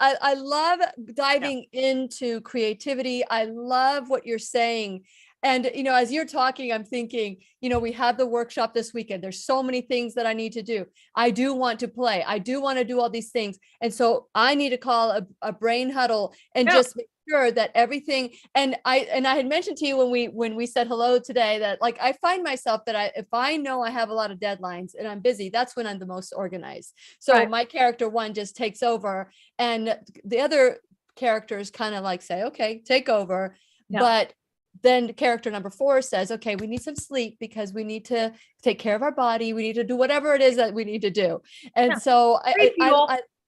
I love diving into creativity. I love what you're saying. And, as you're talking, I'm thinking, we have the workshop this weekend. There's so many things that I need to do. I do want to play. I do want to do all these things. And so I need to call a brain huddle and just make sure that everything. And I had mentioned to you when we said hello today that I find myself that if I know I have a lot of deadlines and I'm busy, that's when I'm the most organized. So my character 1 just takes over and the other characters kind of say, okay, take over. Yeah. But then character number 4 says, okay, we need some sleep because we need to take care of our body. We need to do whatever it is that we need to do. And so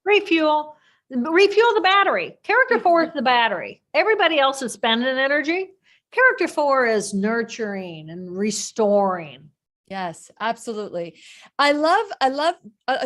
refuel the battery. Character 4 is the battery. Everybody else is spending energy. Character 4 is nurturing and restoring. Yes, absolutely. I love,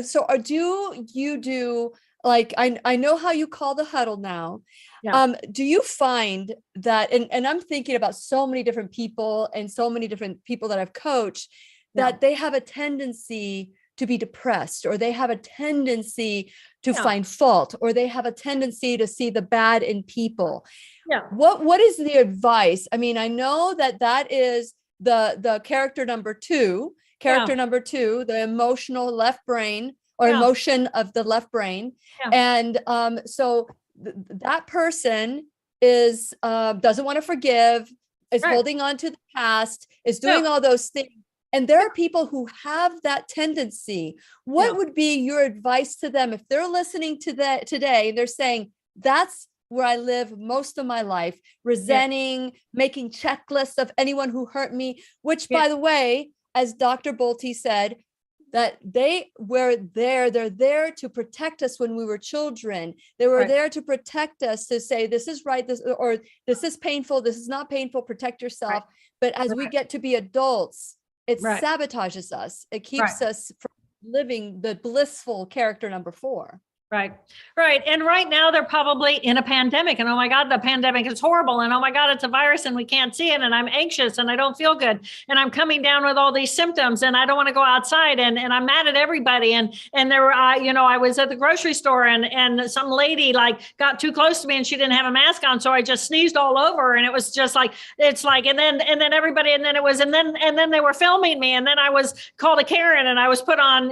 so do you do, I know how you call the huddle now. Yeah. Do you find that, and I'm thinking about so many different people and so many different people that I've coached, that they have a tendency to be depressed, or they have a tendency to find fault, or they have a tendency to see the bad in people. Yeah. What is the advice? I mean, I know that is the character number 2, number 2, the emotional left brain or emotion of the left brain. Yeah. And so that person is doesn't want to forgive, is holding on to the past, is doing all those things. And there are people who have that tendency. What would be your advice to them if they're listening to that today? They're saying, that's where I live most of my life, resenting, making checklists of anyone who hurt me, which by the way, as Dr. Bolte said, that they're there to protect us when we were children. They were there to protect us, to say, this is right, this is painful, this is not painful, protect yourself. Right. But as we get to be adults, it sabotages us. It keeps us from living the blissful character number 4. Right. And right now they're probably in a pandemic, and oh my God, the pandemic is horrible. And oh my God, it's a virus and we can't see it. And I'm anxious and I don't feel good. And I'm coming down with all these symptoms and I don't want to go outside, and I'm mad at everybody. And there were, I was at the grocery store and some lady got too close to me and she didn't have a mask on. So I just sneezed all over, and it was just and then everybody, and then they were filming me, and then I was called a Karen and I was put on,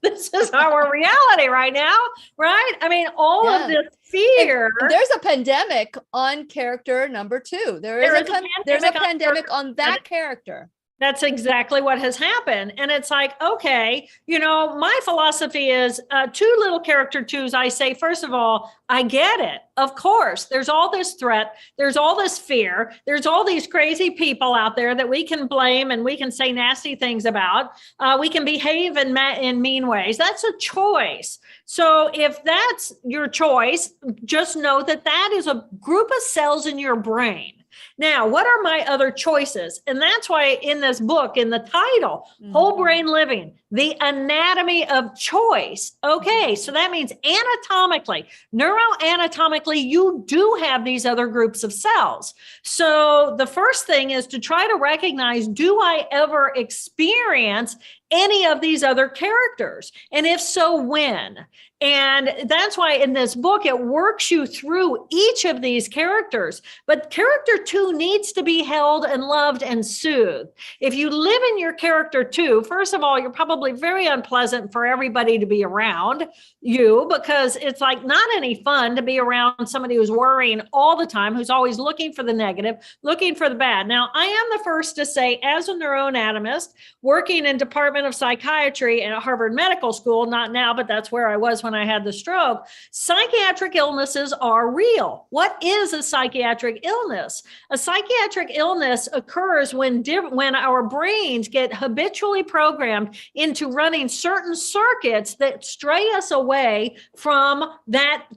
this is our reality right now, right? I mean, all of this And fear. there's a pandemic on character number 2. There's a pandemic on that character. That's exactly what has happened. And it's like, okay, my philosophy is 2 little character 2s. I say, first of all, I get it. Of course, there's all this threat. There's all this fear. There's all these crazy people out there that we can blame and we can say nasty things about. We can behave in mean ways. That's a choice. So if that's your choice, just know that that is a group of cells in your brain. Now, what are my other choices? And that's why in this book, in the title, Whole Brain Living, the anatomy of choice. Okay, so that means anatomically, neuroanatomically, you do have these other groups of cells. So the first thing is to try to recognize, do I ever experience any of these other characters? And if so, when? And that's why in this book, it works you through each of these characters. But character 2 needs to be held and loved and soothed. If you live in your character 2, first of all, you're probably very unpleasant for everybody to be around you, because it's like not any fun to be around somebody who's worrying all the time, who's always looking for the negative, looking for the bad. Now, I am the first to say, as a neuroanatomist, working in Department of Psychiatry at Harvard Medical School, not now, but that's where I was when I had the stroke, psychiatric illnesses are real. What is a psychiatric illness? A psychiatric illness occurs when our brains get habitually programmed into running certain circuits that stray us away from that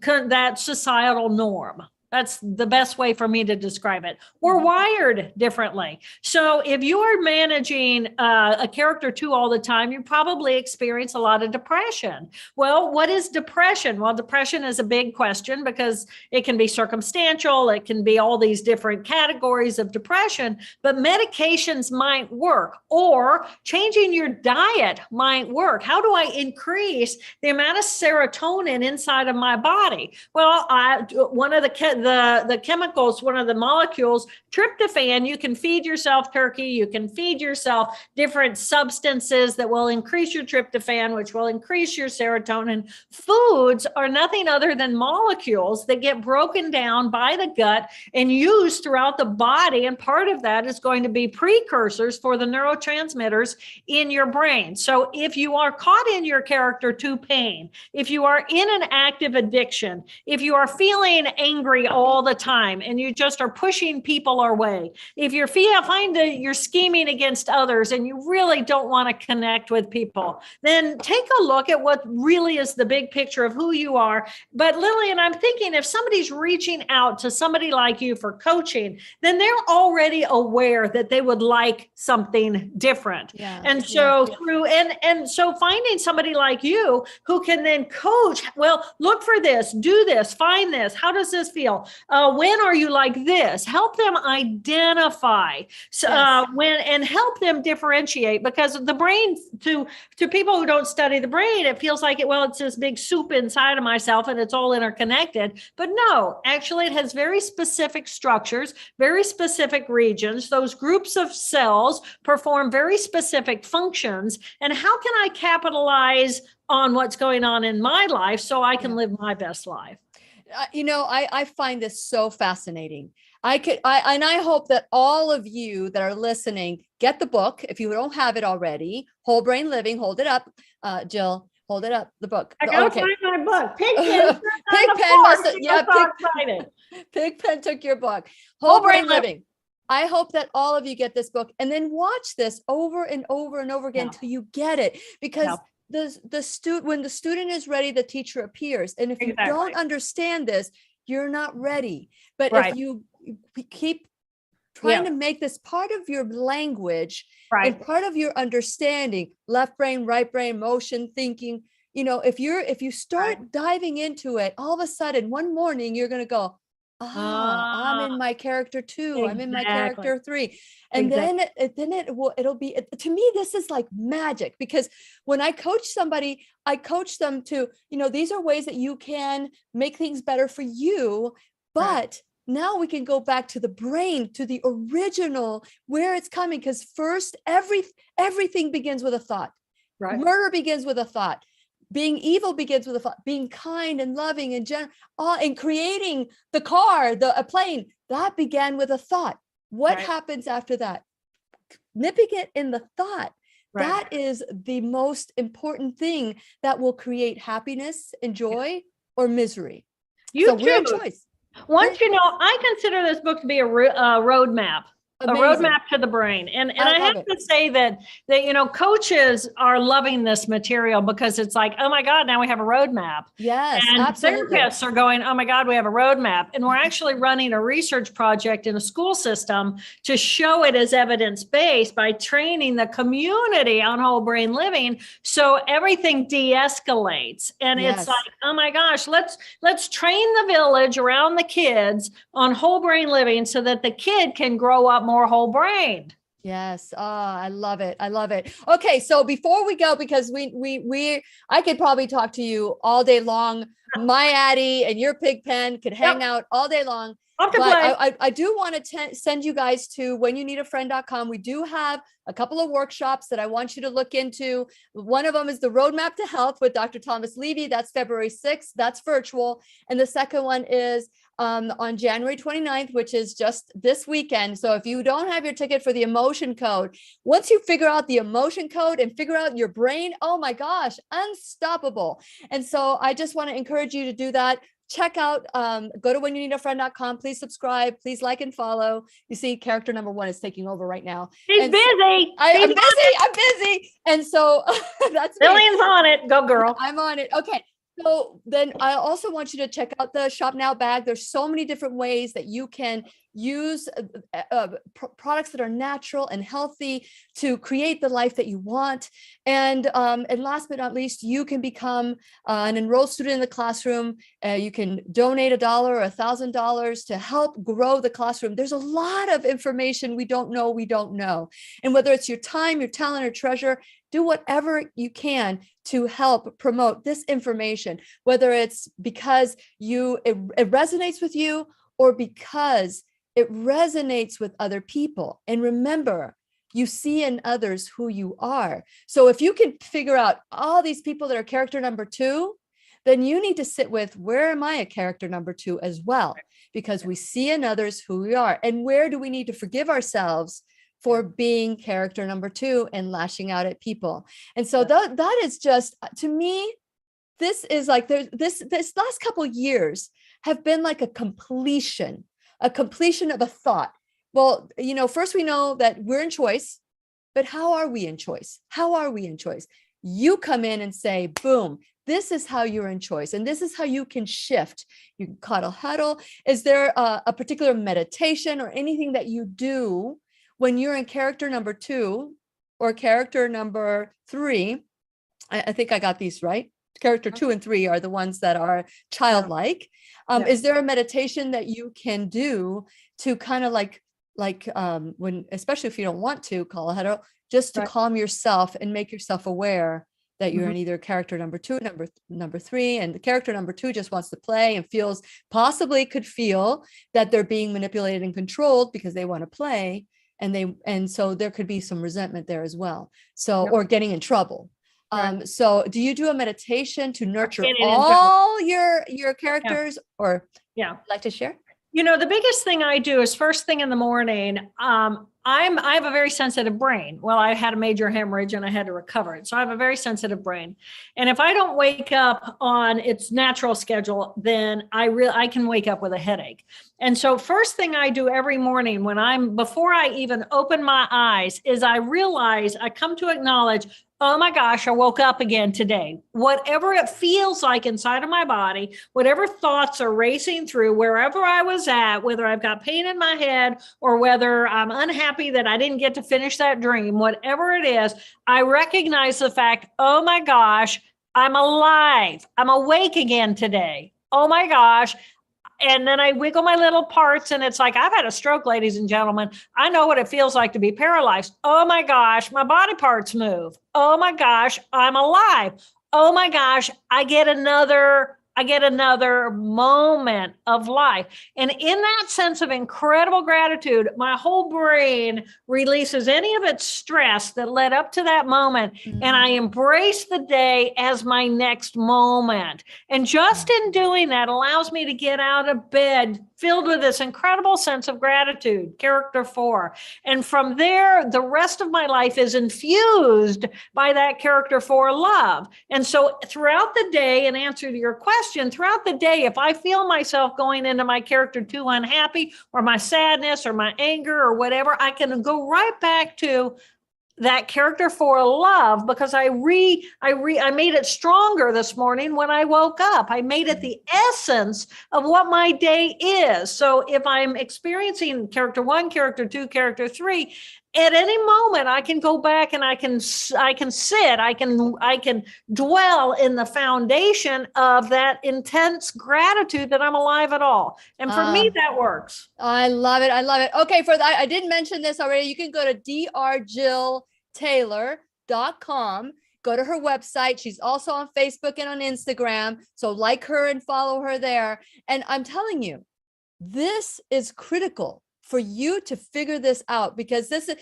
societal norm. That's the best way for me to describe it. We're wired differently. So if you are managing a character 2 all the time, you probably experience a lot of depression. Well, what is depression? Well, depression is a big question because it can be circumstantial. It can be all these different categories of depression, but medications might work, or changing your diet might work. How do I increase the amount of serotonin inside of my body? Well, one of the chemicals, one of the molecules, tryptophan, you can feed yourself turkey, you can feed yourself different substances that will increase your tryptophan, which will increase your serotonin. Foods are nothing other than molecules that get broken down by the gut and used throughout the body. And part of that is going to be precursors for the neurotransmitters in your brain. So if you are caught in your character 2 pain, if you are in an active addiction, if you are feeling angry all the time and you just are pushing people away, if you find that you're scheming against others and you really don't want to connect with people, then take a look at what really is the big picture of who you are. But Lillian, I'm thinking if somebody's reaching out to somebody like you for coaching, then they're already aware that they would like something different. So finding somebody like you who can then coach, well, look for this, do this, find this. How does this feel? When are you like this? Help them identify and help them differentiate, because the brain, to people who don't study the brain, it feels like it's this big soup inside of myself and it's all interconnected. But no, actually it has very specific structures, very specific regions. Those groups of cells perform very specific functions. And how can I capitalize on what's going on in my life so I can live my best life? I find this so fascinating. I hope that all of you that are listening get the book. If you don't have it already, Whole Brain Living, hold it up. Jill, hold it up, the book. I gotta find my book. Pigpen Pigpen took your book. Whole Brain Living. I hope that all of you get this book and then watch this over and over and over again until you get it, because when the student is ready, the teacher appears. And if you don't understand this, you're not ready. But if you keep trying to make this part of your language and part of your understanding, left brain, right brain, motion, thinking, if you start diving into it, all of a sudden one morning you're going to go, I'm in my character 2. I'm in my character 3. And then it'll be, to me, this is like magic, because when I coach somebody, I coach them to, these are ways that you can make things better for you. But now we can go back to the brain, to the original, where it's coming. Because first, everything begins with a thought. Murder begins with a thought. being evil begins with a thought. Being kind and loving and and creating the car, a plane, that began with a thought. What happens after that? Nipping it in the thought. That is the most important thing that will create happiness and joy or misery. You so too. we're in choice. Once you know, I consider this book to be a roadmap. Amazing. A roadmap to the brain. And I have to say that, you know, coaches are loving this material because it's like, oh my God, now we have a roadmap. Yes, and absolutely. Therapists are going, oh my God, we have a roadmap. And we're actually running a research project in a school system to show it as evidence-based by training the community on whole brain living. So everything de-escalates. And it's like, oh my gosh, let's train the village around the kids on whole brain living so that the kid can grow up more whole brained. Yes. Oh, I love it. I love it. Okay. So before we go, because I could probably talk to you all day long. My Addie and your pig pen could hang out all day long. But I do want to send you guys to whenyouneedafriend.com. We do have a couple of workshops that I want you to look into. One of them is the Roadmap to Health with Dr. Thomas Levy. That's February 6th. That's virtual. And the second one is on January 29th, which is just this weekend. So if you don't have your ticket for the emotion code, once you figure out the emotion code and figure out your brain, oh my gosh, unstoppable. And so I just want to encourage you to do that. Check out, go to whenyouneedafriend.com. Please subscribe. Please like and follow. You see, character number 1 is taking over right now. She's busy. I'm busy. And so that's Lillian's on it. Go girl. I'm on it. Okay. So then I also want you to check out the Shop Now bag. There's so many different ways that you can use products that are natural and healthy to create the life that you want. And last but not least, you can become an enrolled student in the classroom. You can donate $1 or $1,000 to help grow the classroom. There's a lot of information we don't know. And whether it's your time, your talent, or treasure, do whatever you can to help promote this information, whether it's because it resonates with you or because it resonates with other people. And remember, you see in others who you are. So if you can figure out all these people that are character number 2, then you need to sit with, where am I a character number 2 as well? Because we see in others who we are. And where do we need to forgive ourselves for being character number 2 and lashing out at people? And so that is just, to me, this is like, this last couple of years have been like a completion of a thought. Well, you know, first we know that we're in choice, but how are we in choice? You come in and say, boom, this is how you're in choice. And this is how you can shift. You can cuddle, huddle. Is there a particular meditation or anything that you do when you're in character number 2 or character number 3? I think I got these right. Character 2 and 3 are the ones that are childlike. Is there a meditation that you can do to kind of like when, especially if you don't want to call a huddle, just to calm yourself and make yourself aware that you're in either character number 2, number 3, and the character number 2 just wants to play and could feel that they're being manipulated and controlled because they want to play. And so there could be some resentment there as well. So, or getting in trouble. So do you do a meditation to nurture all your characters or like to share? You know, the biggest thing I do is first thing in the morning. I have a very sensitive brain. Well, I had a major hemorrhage and I had to recover it. So I have a very sensitive brain. And if I don't wake up on its natural schedule, then I can wake up with a headache. And so first thing I do every morning before I even open my eyes is I come to acknowledge, oh my gosh, I woke up again today. Whatever it feels like inside of my body, whatever thoughts are racing through, wherever I was at, whether I've got pain in my head or whether I'm unhappy that I didn't get to finish that dream, whatever it is, I recognize the fact, oh my gosh, I'm alive. I'm awake again today. Oh my gosh. And then I wiggle my little parts and it's like, I've had a stroke, ladies and gentlemen. I know what it feels like to be paralyzed. Oh my gosh, my body parts move. Oh my gosh, I'm alive. Oh my gosh, I get another I get another moment of life. And in that sense of incredible gratitude, my whole brain releases any of its stress that led up to that moment. Mm-hmm. And I embrace the day as my next moment. And just in doing that allows me to get out of bed filled with this incredible sense of gratitude, character 4. And from there, the rest of my life is infused by that character 4 love. And so throughout the day, in answer to your question, throughout the day, if I feel myself going into my character 2 unhappy, or my sadness or my anger or whatever, I can go right back to that character 4 love, because I made it stronger this morning when I woke up. I made it the essence of what my day is. So if I'm experiencing character 1, character 2, character 3, at any moment I can go back and I can dwell in the foundation of that intense gratitude that I'm alive at all. And for me, that works. I love it. I love it. Okay. I did mention this already. You can go to drjilltaylor.com. Go to her website. She's also on Facebook and on Instagram. So like her and follow her there. And I'm telling you, this is critical for you to figure this out, because this is,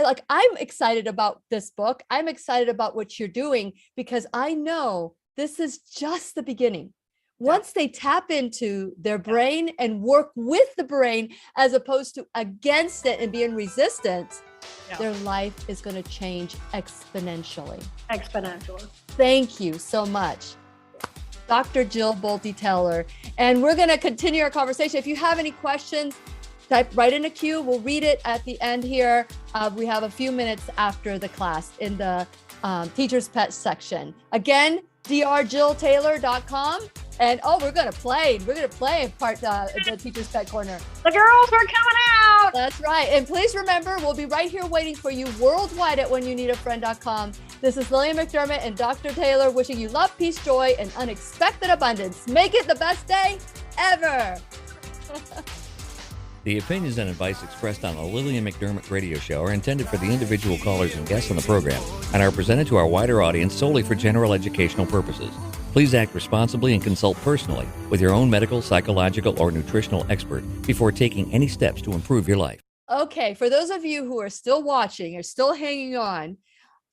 like, I'm excited about this book. I'm excited about what you're doing, because I know this is just the beginning. Once they tap into their brain and work with the brain as opposed to against it and be in resistance, their life is going to change exponentially. Thank you so much, Dr. Jill Bolte Taylor. And we're going to continue our conversation. If you have any questions, type right in a queue. We'll read it at the end here. We have a few minutes after the class in the Teacher's Pet section. Again, drjilltaylor.com. And we're going to play the Teacher's Pet Corner. The girls are coming out. That's right. And please remember, we'll be right here waiting for you worldwide at whenyouneedafriend.com. This is Lillian McDermott and Dr. Taylor wishing you love, peace, joy, and unexpected abundance. Make it the best day ever. The opinions and advice expressed on the Lillian McDermott radio show are intended for the individual callers and guests on the program and are presented to our wider audience solely for general educational purposes. Please act responsibly and consult personally with your own medical, psychological, or nutritional expert before taking any steps to improve your life. Okay, for those of you who are still watching or still hanging on,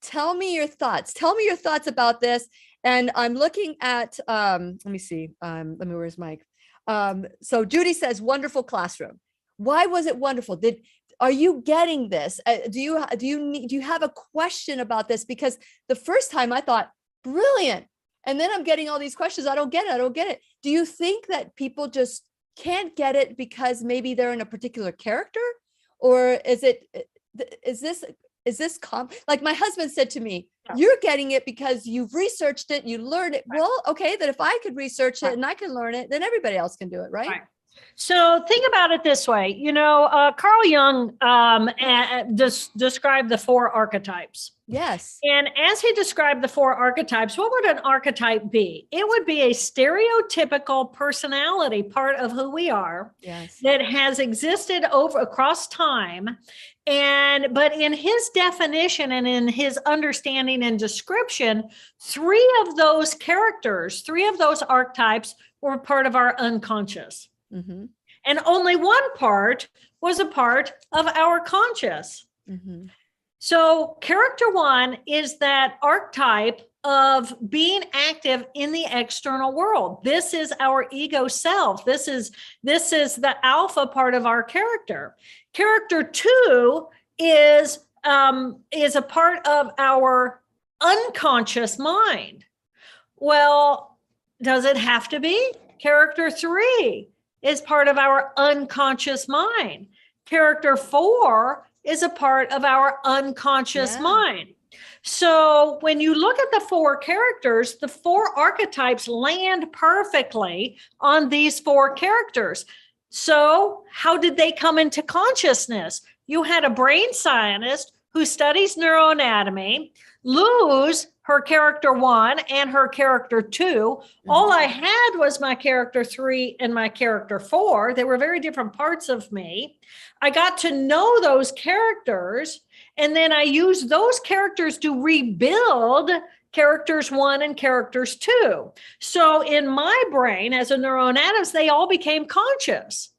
tell me your thoughts. Tell me your thoughts about this. And I'm looking at, let me see. Where's Mike? So Judy says, wonderful classroom. Why was it wonderful? Are you getting this? Do you have a question about this? Because the first time I thought, brilliant. And then I'm getting all these questions. I don't get it. Do you think that people just can't get it because maybe they're in a particular character? Or is this like my husband said to me, you're getting it because you've researched it, you learned it. Right. Well, okay, that if I could research it and I can learn it, then everybody else can do it, right? So think about it this way. Carl Jung described the 4 archetypes. Yes. And as he described the 4 archetypes, what would an archetype be? It would be a stereotypical personality, part of who we are, that has existed across time. But in his definition and in his understanding and description, 3 of those characters, 3 of those archetypes were part of our unconscious. Mm-hmm. And only one part was a part of our conscious. Mm-hmm. So character 1 is that archetype of being active in the external world. This is our ego self. This is the alpha part of our character. Character 2 is a part of our unconscious mind. Well, does it have to be? Character 3 is part of our unconscious mind. Character 4 is a part of our unconscious mind. So when you look at the 4 characters, the 4 archetypes land perfectly on these 4 characters. So how did they come into consciousness? You had a brain scientist who studies neuroanatomy lose her character 1 and her character 2. Mm-hmm. All I had was my character 3 and my character 4. They were very different parts of me. I got to know those characters, and then I used those characters to rebuild characters 1 and characters 2. So in my brain as a neuroanatomist, they all became conscious.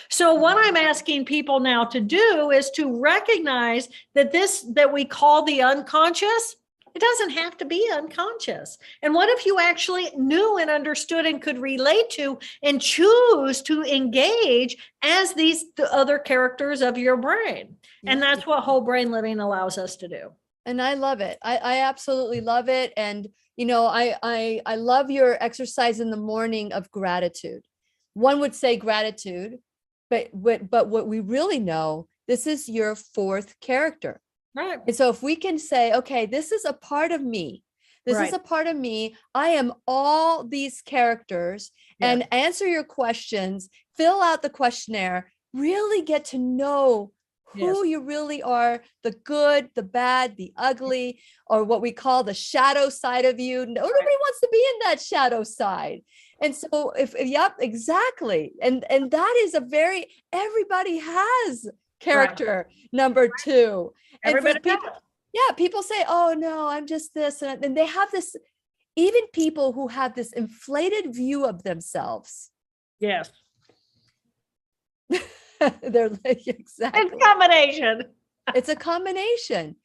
So what I'm asking people now to do is to recognize that that we call the unconscious, it doesn't have to be unconscious. And what if you actually knew and understood and could relate to and choose to engage as the other characters of your brain? Yeah. And that's what whole brain living allows us to do. And I love it. I absolutely love it. And, I love your exercise in the morning of gratitude. One would say gratitude, but what we really know, this is your 4th character. Right. And so if we can say, okay, this is a part of me. This is a part of me. I am all these characters, and answer your questions, fill out the questionnaire, really get to know who you really are, the good, the bad, the ugly, or what we call the shadow side of you. Nobody wants to be in that shadow side. And so yep, exactly. And that is everybody has character number 2. Everybody people say, oh no, I'm just this. And they have this, even people who have this inflated view of themselves. Yes. They're like, exactly. It's a combination. It's a combination.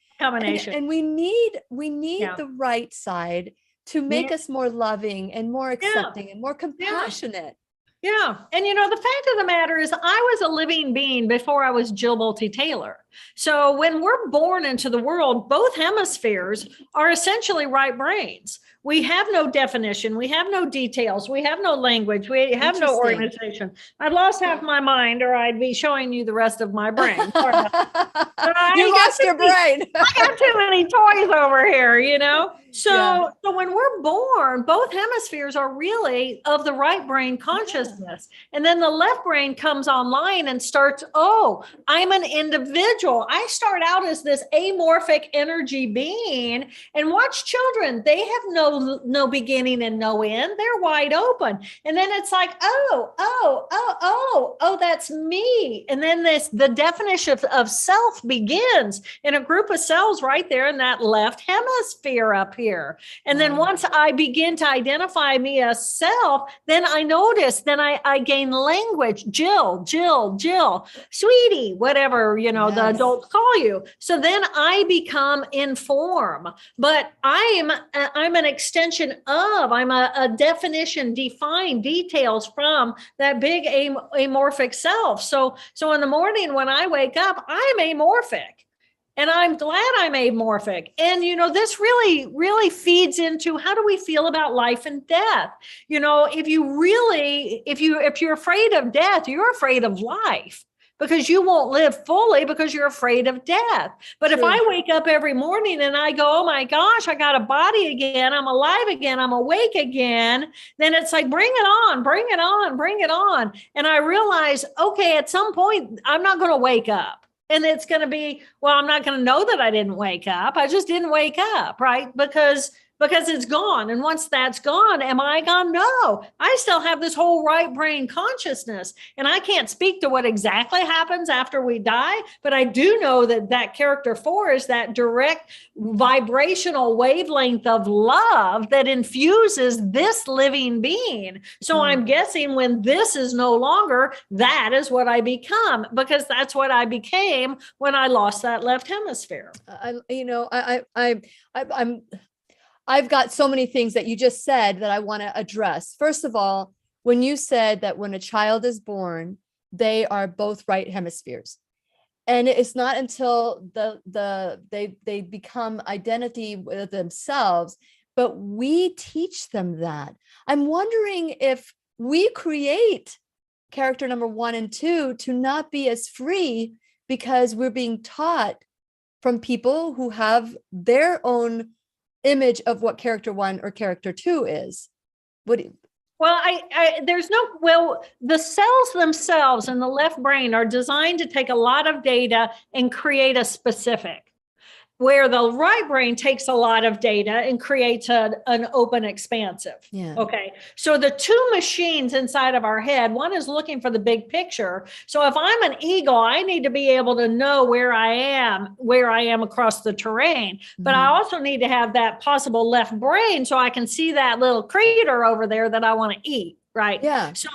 And we need the right side to make us more loving and more accepting and more compassionate. Yeah. And the fact of the matter is I was a living being before I was Jill Bolte Taylor. So when we're born into the world, both hemispheres are essentially right brains. We have no definition. We have no details. We have no language. We have no organization. I've lost half my mind, or I'd be showing you the rest of my brain. You lost your brain. I got too many toys over here, So when we're born, both hemispheres are really of the right brain consciousness. And then the left brain comes online and starts, I'm an individual. I start out as this amorphic energy being, and watch children. They have no beginning and no end. They're wide open. And then it's like, that's me. And then the definition of self begins in a group of cells right there in that left hemisphere up here. And then once I begin to identify me as self, then I notice, then I gain language. Jill, sweetie, whatever, the adults call you. So then I become inform, but I'm an extension of, I'm a definition, define details from that big amorphic self. So in the morning when I wake up, I'm amorphic. And I'm glad I'm amorphic. And, this really, really feeds into how do we feel about life and death? If you're afraid of death, you're afraid of life, because you won't live fully because you're afraid of death. But if I wake up every morning and I go, oh my gosh, I got a body again, I'm alive again, I'm awake again, then it's like, bring it on, bring it on, bring it on. And I realize, okay, at some point, I'm not going to wake up. And it's going to be, I'm not going to know that I didn't wake up. I just didn't wake up, right? Because it's gone. And once that's gone, am I gone? No, I still have this whole right brain consciousness. And I can't speak to what exactly happens after we die, but I do know that character 4 is that direct vibrational wavelength of love that infuses this living being. So I'm guessing when this is no longer, that is what I become, because that's what I became when I lost that left hemisphere. I've got so many things that you just said that I want to address. First of all, when you said that when a child is born, they are both right hemispheres. And it's not until they become identity with themselves, but we teach them that. I'm wondering if we create character number 1 and 2 to not be as free, because we're being taught from people who have their own image of what character 1 or character 2 is. The cells themselves in the left brain are designed to take a lot of data and create a specific. where the right brain takes a lot of data and creates an open expansive. Yeah. Okay. So the two machines inside of our head, one is looking for the big picture. So if I'm an eagle, I need to be able to know where I am across the terrain, but I also need to have that possible left brain so I can see that little critter over there that I want to eat. Right. Yeah. So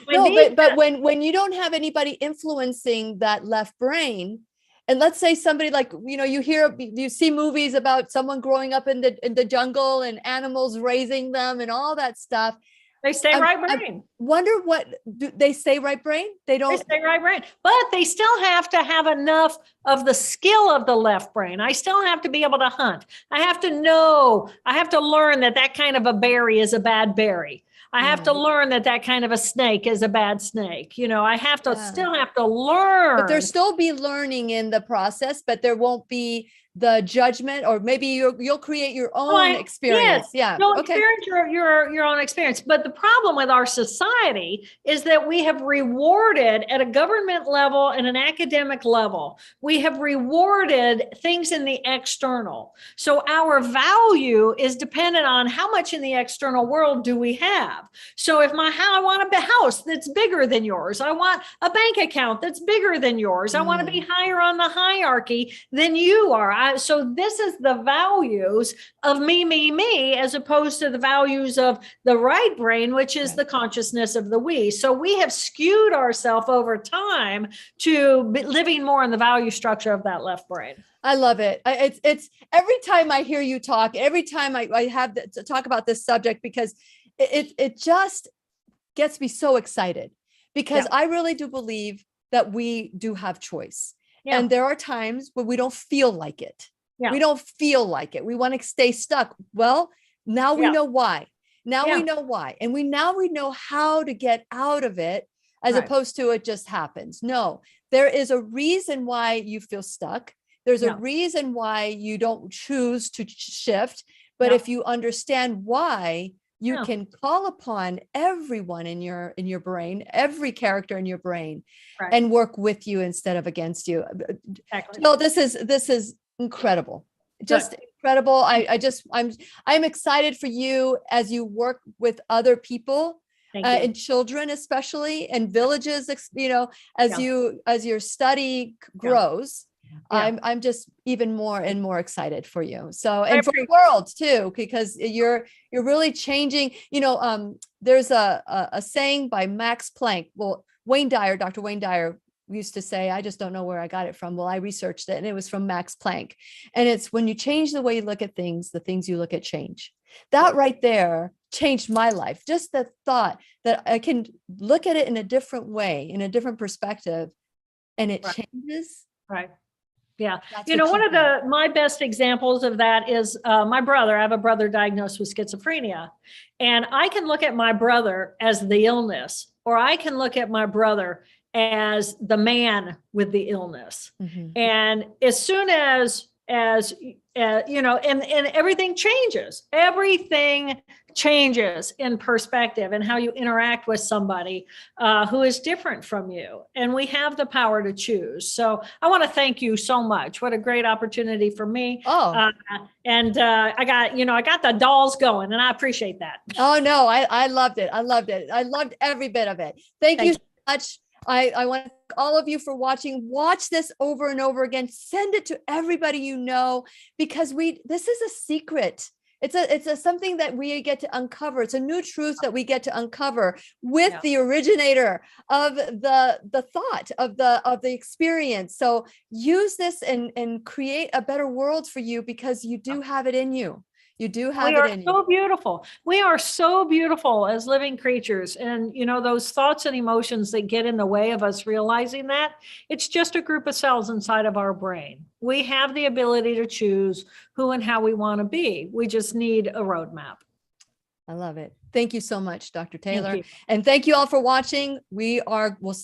but when you don't have anybody influencing that left brain, and let's say somebody like, you see movies about someone growing up in the jungle and animals raising them and all that stuff. They stay right brain. Wonder what do they stay right brain? They don't. They stay right brain, but they still have to have enough of the skill of the left brain. I still have to be able to hunt. I have to know. I have to learn that kind of a berry is a bad berry. I have to learn that kind of a snake is a bad snake. I have to still have to learn. But there'll still be learning in the process, but there won't be the judgment, or maybe you'll create your own experience. Yes, you'll experience your own experience. But the problem with our society is that we have rewarded at a government level and an academic level, we have rewarded things in the external. So our value is dependent on how much in the external world do we have. So if I want a house that's bigger than yours, I want a bank account that's bigger than yours, I want to be higher on the hierarchy than you are. So this is the values of me, as opposed to the values of the right brain, which is the consciousness of the we. So we have skewed ourselves over time to living more in the value structure of that left brain. I love it. It's every time I hear you talk, every time I have to talk about this subject, because it just gets me so excited, because I really do believe that we do have choice. Yeah. And there are times when we don't feel like it. Yeah. We don't feel like it. We want to stay stuck. Well, now we know why. Now we know why. And we know how to get out of it, as opposed to it just happens. No, there is a reason why you feel stuck. There's a reason why you don't choose to shift. But if you understand why, you can call upon everyone in your brain, every character in your brain, and work with you instead of against you. Exactly. No, this is incredible. Just incredible. I'm excited for you as you work with other people, and children, especially, and villages, as your study grows. I'm just even more and more excited for you. So, and for the world too, because you're really changing. There's a saying by Max Planck. Well, Dr. Wayne Dyer used to say, I just don't know where I got it from. Well, I researched it, and it was from Max Planck. And it's when you change the way you look at things, the things you look at change. That right there changed my life. Just the thought that I can look at it in a different way, in a different perspective, and it changes. Right. Yeah. One of my best examples of that is my brother. I have a brother diagnosed with schizophrenia, and I can look at my brother as the illness, or I can look at my brother as the man with the illness. Mm-hmm. And as soon as and everything changes in perspective and how you interact with somebody who is different from you. And we have the power to choose. So I want to thank you so much. What a great opportunity for me. I got the dolls going, and I appreciate that. Oh no, I loved it. I loved every bit of it. Thank you so much. I want to thank all of you for watching. Watch this over and over again. Send it to everybody you know, because this is a secret. It's something that we get to uncover. It's a new truth that we get to uncover with the originator of the thought, of the experience. So use this and create a better world for you, because you do have it in you. You do have it in you. We are so beautiful. We are so beautiful as living creatures. And, those thoughts and emotions that get in the way of us realizing that, it's just a group of cells inside of our brain. We have the ability to choose who and how we want to be. We just need a roadmap. I love it. Thank you so much, Dr. Taylor. And thank you all for watching. We'll